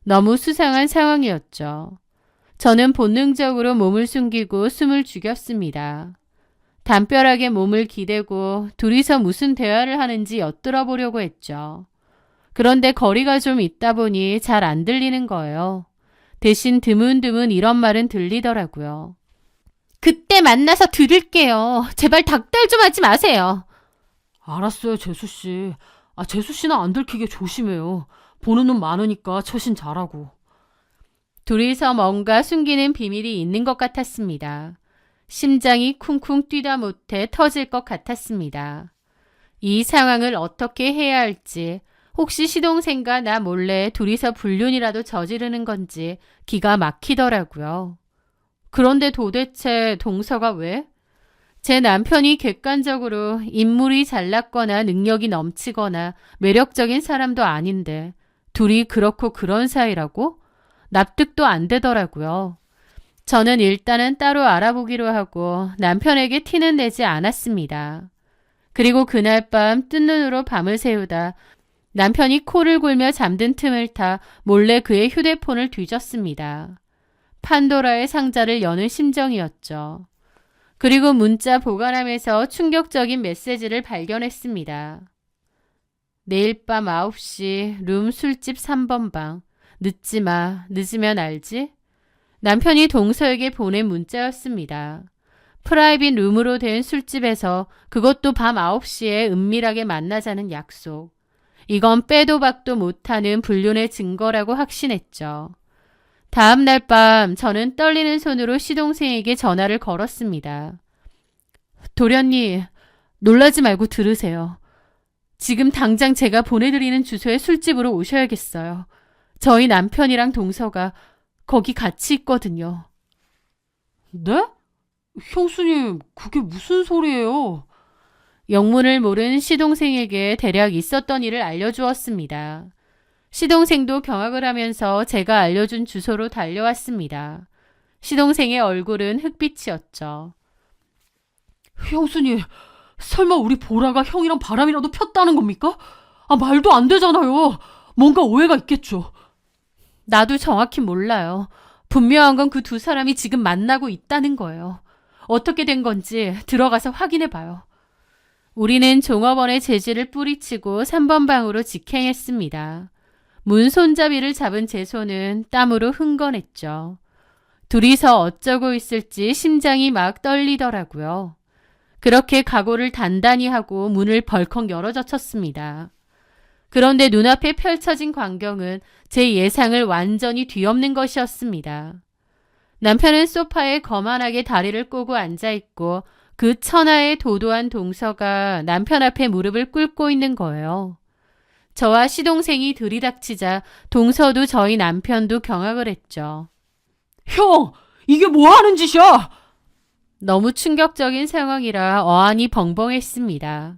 너무 수상한 상황이었죠. 저는 본능적으로 몸을 숨기고 숨을 죽였습니다. 담벼락에 몸을 기대고 둘이서 무슨 대화를 하는지 엿들어 보려고 했죠. 그런데 거리가 좀 있다 보니 잘 안 들리는 거예요. 대신 드문드문 이런 말은 들리더라고요. 그때 만나서 들을게요. 제발 닭달 좀 하지 마세요. 알았어요, 재수씨. 재수씨는 안 들키게 조심해요. 보는 눈 많으니까 처신 잘하고. 둘이서 뭔가 숨기는 비밀이 있는 것 같았습니다. 심장이 쿵쿵 뛰다 못해 터질 것 같았습니다. 이 상황을 어떻게 해야 할지, 혹시 시동생과 나 몰래 둘이서 불륜이라도 저지르는 건지 기가 막히더라고요. 그런데 도대체 동서가 왜? 제 남편이 객관적으로 인물이 잘났거나 능력이 넘치거나 매력적인 사람도 아닌데 둘이 그렇고 그런 사이라고? 납득도 안 되더라고요. 저는 일단은 따로 알아보기로 하고 남편에게 티는 내지 않았습니다. 그리고 그날 밤 뜬 눈으로 밤을 새우다 남편이 코를 골며 잠든 틈을 타 몰래 그의 휴대폰을 뒤졌습니다. 판도라의 상자를 여는 심정이었죠. 그리고 문자 보관함에서 충격적인 메시지를 발견했습니다. 내일 밤 9시 룸 술집 3번 방. 늦지 마. 늦으면 알지? 남편이 동서에게 보낸 문자였습니다. 프라이빗 룸으로 된 술집에서 그것도 밤 9시에 은밀하게 만나자는 약속. 이건 빼도 박도 못하는 불륜의 증거라고 확신했죠. 다음 날 밤 저는 떨리는 손으로 시동생에게 전화를 걸었습니다. 도련님, 놀라지 말고 들으세요. 지금 당장 제가 보내드리는 주소에 술집으로 오셔야겠어요. 저희 남편이랑 동서가 거기 같이 있거든요. 네? 형수님, 그게 무슨 소리예요? 영문을 모른 시동생에게 대략 있었던 일을 알려주었습니다. 시동생도 경악을 하면서 제가 알려준 주소로 달려왔습니다. 시동생의 얼굴은 흑빛이었죠. 형수님, 설마 우리 보라가 형이랑 바람이라도 폈다는 겁니까? 말도 안 되잖아요. 뭔가 오해가 있겠죠. 나도 정확히 몰라요. 분명한 건 그 두 사람이 지금 만나고 있다는 거예요. 어떻게 된 건지 들어가서 확인해봐요. 우리는 종업원의 제지를 뿌리치고 3번 방으로 직행했습니다. 문 손잡이를 잡은 제 손은 땀으로 흥건했죠. 둘이서 어쩌고 있을지 심장이 막 떨리더라고요. 그렇게 각오를 단단히 하고 문을 벌컥 열어젖혔습니다. 그런데 눈앞에 펼쳐진 광경은 제 예상을 완전히 뒤엎는 것이었습니다. 남편은 소파에 거만하게 다리를 꼬고 앉아있고 그 천하의 도도한 동서가 남편 앞에 무릎을 꿇고 있는 거예요. 저와 시동생이 들이닥치자 동서도 저희 남편도 경악을 했죠. 형, 이게 뭐 하는 짓이야? 너무 충격적인 상황이라 어안이 벙벙했습니다.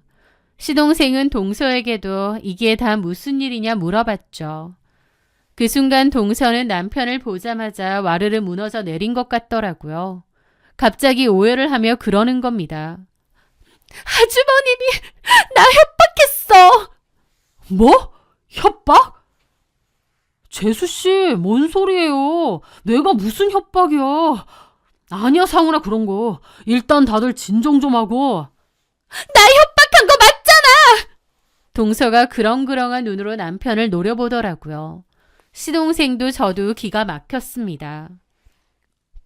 시동생은 동서에게도 이게 다 무슨 일이냐 물어봤죠. 그 순간 동서는 남편을 보자마자 와르르 무너져 내린 것 같더라고요. 갑자기 오해를 하며 그러는 겁니다. 아주버님이 나 협박했어. 뭐? 협박? 재수씨, 뭔 소리예요? 내가 무슨 협박이야? 아니야, 상훈아, 그런 거. 일단 다들 진정 좀 하고. 나 협박한 거 맞잖아! 동서가 그렁그렁한 눈으로 남편을 노려보더라고요. 시동생도 저도 기가 막혔습니다.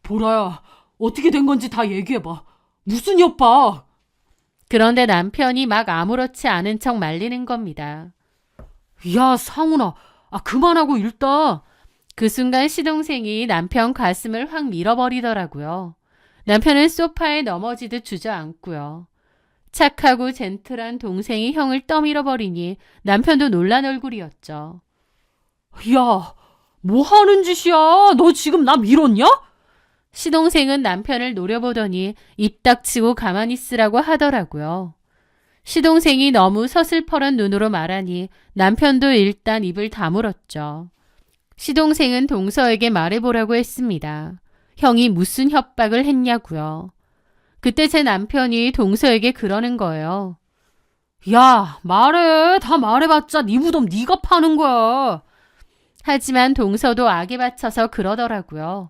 보라야, 어떻게 된 건지 다 얘기해봐. 무슨 협박? 그런데 남편이 막 아무렇지 않은 척 말리는 겁니다. 야, 상훈아, 그만하고 읽다. 그 순간 시동생이 남편 가슴을 확 밀어버리더라고요. 남편은 소파에 넘어지듯 주저앉고요. 착하고 젠틀한 동생이 형을 떠밀어버리니 남편도 놀란 얼굴이었죠. 야, 뭐 하는 짓이야? 너 지금 나 밀었냐? 시동생은 남편을 노려보더니 입 닥치고 가만히 있으라고 하더라고요. 시동생이 너무 서슬퍼런 눈으로 말하니 남편도 일단 입을 다물었죠. 시동생은 동서에게 말해보라고 했습니다. 형이 무슨 협박을 했냐고요. 그때 제 남편이 동서에게 그러는 거예요. 야, 말해. 다 말해봤자 네 무덤 네가 파는 거야. 하지만 동서도 악에 받쳐서 그러더라고요.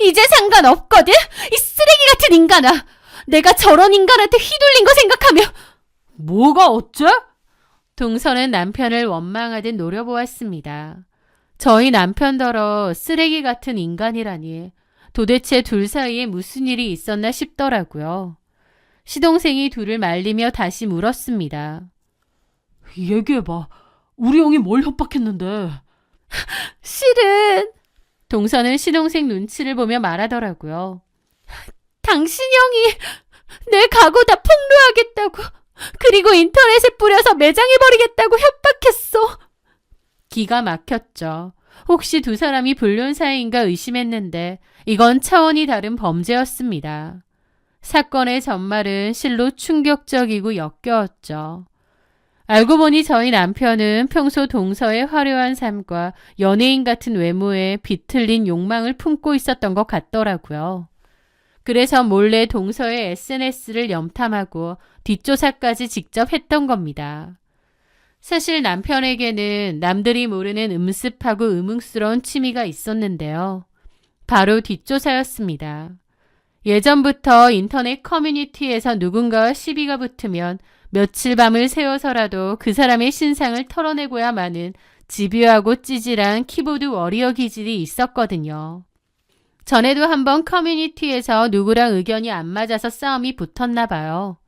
이제 상관없거든? 이 쓰레기 같은 인간아! 내가 저런 인간한테 휘둘린 거 생각하며! 뭐가 어째? 동서는 남편을 원망하듯 노려보았습니다. 저희 남편더러 쓰레기 같은 인간이라니 도대체 둘 사이에 무슨 일이 있었나 싶더라고요. 시동생이 둘을 말리며 다시 물었습니다. 얘기해봐. 우리 형이 뭘 협박했는데. 실은 동서는 시동생 눈치를 보며 말하더라고요. 당신 형이 내 가구 다 폭로하겠다고 그리고 인터넷에 뿌려서 매장해버리겠다고 협박했어. 기가 막혔죠. 혹시 두 사람이 불륜 사이인가 의심했는데 이건 차원이 다른 범죄였습니다. 사건의 전말은 실로 충격적이고 역겨웠죠. 알고 보니 저희 남편은 평소 동서의 화려한 삶과 연예인 같은 외모에 비틀린 욕망을 품고 있었던 것 같더라고요. 그래서 몰래 동서의 SNS를 염탐하고 뒷조사까지 직접 했던 겁니다. 사실 남편에게는 남들이 모르는 음습하고 의문스러운 취미가 있었는데요. 바로 뒷조사였습니다. 예전부터 인터넷 커뮤니티에서 누군가와 시비가 붙으면 며칠 밤을 새워서라도 그 사람의 신상을 털어내고야 마는 집요하고 찌질한 키보드 워리어 기질이 있었거든요. 전에도 한번 커뮤니티에서 누구랑 의견이 안 맞아서 싸움이 붙었나 봐요.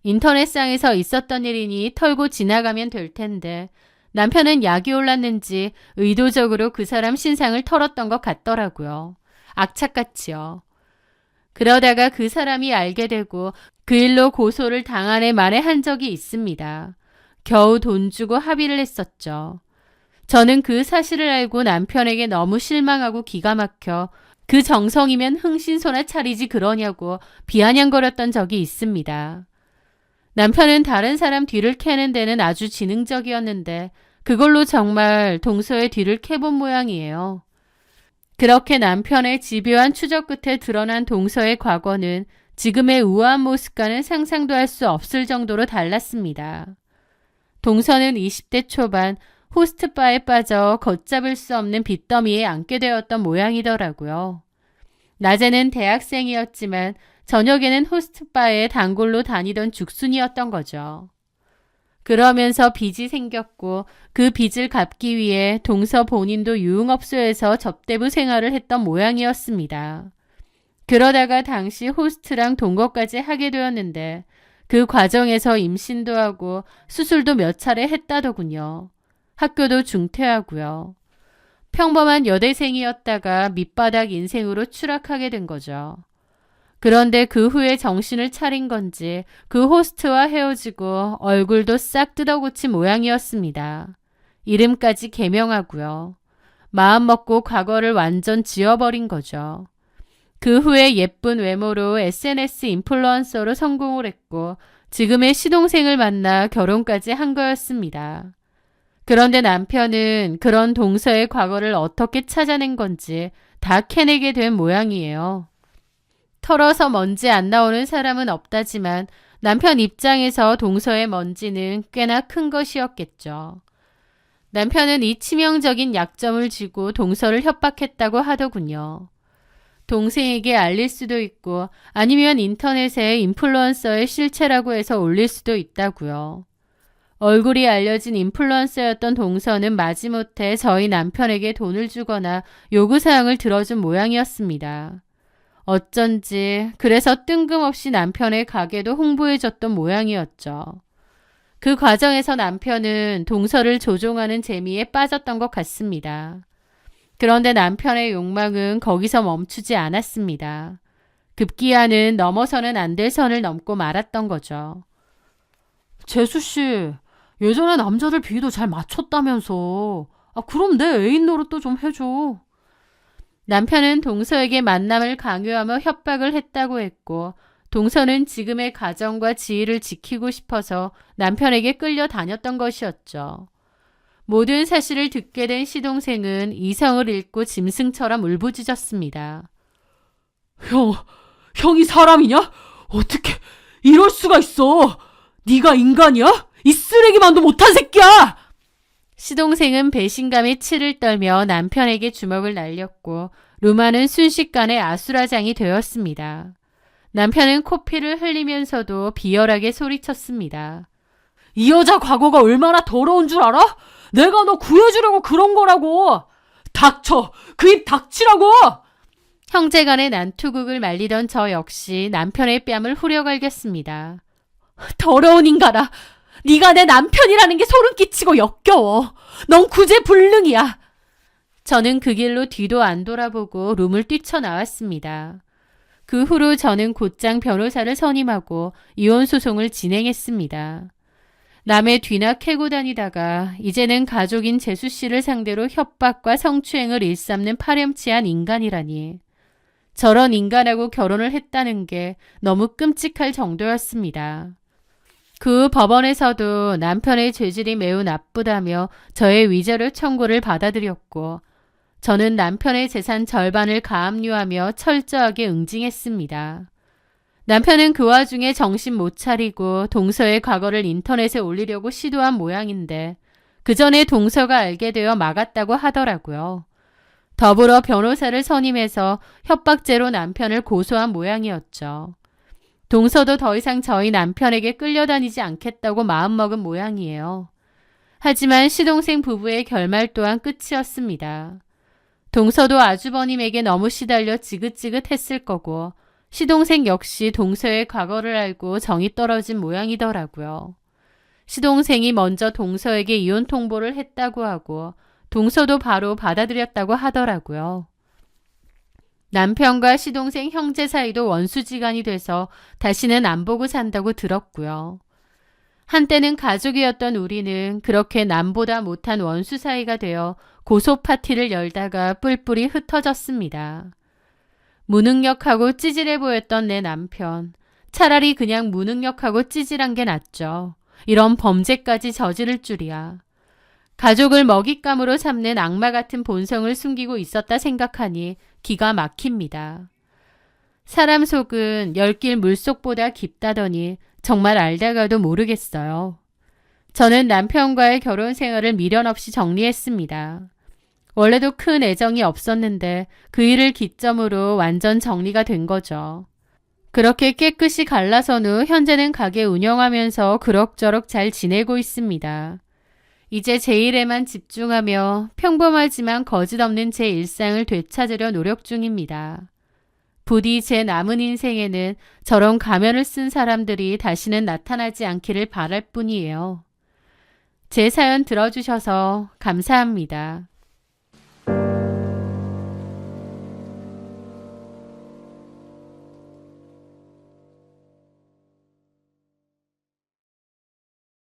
인터넷상에서 있었던 일이니 털고 지나가면 될 텐데 남편은 약이 올랐는지 의도적으로 그 사람 신상을 털었던 것 같더라고요. 악착같이요. 그러다가 그 사람이 알게 되고 그 일로 고소를 당하네 말에 한 적이 있습니다. 겨우 돈 주고 합의를 했었죠. 저는 그 사실을 알고 남편에게 너무 실망하고 기가 막혀 그 정성이면 흥신소나 차리지 그러냐고 비아냥거렸던 적이 있습니다. 남편은 다른 사람 뒤를 캐는 데는 아주 지능적이었는데 그걸로 정말 동서의 뒤를 캐본 모양이에요. 그렇게 남편의 집요한 추적 끝에 드러난 동서의 과거는 지금의 우아한 모습과는 상상도 할 수 없을 정도로 달랐습니다. 동서는 20대 초반 호스트바에 빠져 걷잡을 수 없는 빚더미에 앉게 되었던 모양이더라고요. 낮에는 대학생이었지만 저녁에는 호스트바에 단골로 다니던 죽순이었던 거죠. 그러면서 빚이 생겼고 그 빚을 갚기 위해 동서 본인도 유흥업소에서 접대부 생활을 했던 모양이었습니다. 그러다가 당시 호스트랑 동거까지 하게 되었는데 그 과정에서 임신도 하고 수술도 몇 차례 했다더군요. 학교도 중퇴하고요. 평범한 여대생이었다가 밑바닥 인생으로 추락하게 된 거죠. 그런데 그 후에 정신을 차린 건지 그 호스트와 헤어지고 얼굴도 싹 뜯어고친 모양이었습니다. 이름까지 개명하고요. 마음먹고 과거를 완전 지워버린 거죠. 그 후에 예쁜 외모로 SNS 인플루언서로 성공을 했고 지금의 시동생을 만나 결혼까지 한 거였습니다. 그런데 남편은 그런 동서의 과거를 어떻게 찾아낸 건지 다 캐내게 된 모양이에요. 털어서 먼지 안 나오는 사람은 없다지만 남편 입장에서 동서의 먼지는 꽤나 큰 것이었겠죠. 남편은 이 치명적인 약점을 쥐고 동서를 협박했다고 하더군요. 동생에게 알릴 수도 있고 아니면 인터넷에 인플루언서의 실체라고 해서 올릴 수도 있다고요. 얼굴이 알려진 인플루언서였던 동서는 마지못해 저희 남편에게 돈을 주거나 요구사항을 들어준 모양이었습니다. 어쩐지 그래서 뜬금없이 남편의 가게도 홍보해줬던 모양이었죠. 그 과정에서 남편은 동서를 조종하는 재미에 빠졌던 것 같습니다. 그런데 남편의 욕망은 거기서 멈추지 않았습니다. 급기야는 넘어서는 안 될 선을 넘고 말았던 거죠. 재수씨, 예전에 남자들 비위도 잘 맞췄다면서. 그럼 내 애인 노릇도 좀 해줘. 남편은 동서에게 만남을 강요하며 협박을 했다고 했고, 동서는 지금의 가정과 지위를 지키고 싶어서 남편에게 끌려다녔던 것이었죠. 모든 사실을 듣게 된 시동생은 이성을 잃고 짐승처럼 울부짖었습니다. 형이 사람이냐? 어떻게 이럴 수가 있어? 네가 인간이야? 이 쓰레기만도 못한 새끼야! 시동생은 배신감에 치를 떨며 남편에게 주먹을 날렸고 루마는 순식간에 아수라장이 되었습니다. 남편은 코피를 흘리면서도 비열하게 소리쳤습니다. 이 여자 과거가 얼마나 더러운 줄 알아? 내가 너 구해주려고 그런 거라고! 닥쳐! 그 입 닥치라고! 형제간의 난투극을 말리던 저 역시 남편의 뺨을 후려갈겼습니다. 더러운 인간아! 네가 내 남편이라는 게 소름 끼치고 역겨워. 넌 구제불능이야. 저는 그 길로 뒤도 안 돌아보고 룸을 뛰쳐나왔습니다. 그 후로 저는 곧장 변호사를 선임하고 이혼 소송을 진행했습니다. 남의 뒤나 캐고 다니다가 이제는 가족인 재수 씨를 상대로 협박과 성추행을 일삼는 파렴치한 인간이라니. 저런 인간하고 결혼을 했다는 게 너무 끔찍할 정도였습니다. 그 법원에서도 남편의 죄질이 매우 나쁘다며 저의 위자료 청구를 받아들였고 저는 남편의 재산 절반을 가압류하며 철저하게 응징했습니다. 남편은 그 와중에 정신 못 차리고 동서의 과거를 인터넷에 올리려고 시도한 모양인데 그 전에 동서가 알게 되어 막았다고 하더라고요. 더불어 변호사를 선임해서 협박죄로 남편을 고소한 모양이었죠. 동서도 더 이상 저희 남편에게 끌려다니지 않겠다고 마음먹은 모양이에요. 하지만 시동생 부부의 결말 또한 끝이었습니다. 동서도 아주버님에게 너무 시달려 지긋지긋했을 거고 시동생 역시 동서의 과거를 알고 정이 떨어진 모양이더라고요. 시동생이 먼저 동서에게 이혼 통보를 했다고 하고 동서도 바로 받아들였다고 하더라고요. 남편과 시동생 형제 사이도 원수지간이 돼서 다시는 안 보고 산다고 들었고요. 한때는 가족이었던 우리는 그렇게 남보다 못한 원수 사이가 되어 고소 파티를 열다가 뿔뿔이 흩어졌습니다. 무능력하고 찌질해 보였던 내 남편. 차라리 그냥 무능력하고 찌질한 게 낫죠. 이런 범죄까지 저지를 줄이야. 가족을 먹잇감으로 삼는 악마 같은 본성을 숨기고 있었다 생각하니 기가 막힙니다. 사람 속은 열길 물속보다 깊다더니 정말 알다가도 모르겠어요. 저는 남편과의 결혼 생활을 미련 없이 정리했습니다. 원래도 큰 애정이 없었는데 그 일을 기점으로 완전 정리가 된 거죠. 그렇게 깨끗이 갈라선 후 현재는 가게 운영하면서 그럭저럭 잘 지내고 있습니다. 이제 제 일에만 집중하며 평범하지만 거짓없는 제 일상을 되찾으려 노력 중입니다. 부디 제 남은 인생에는 저런 가면을 쓴 사람들이 다시는 나타나지 않기를 바랄 뿐이에요. 제 사연 들어주셔서 감사합니다.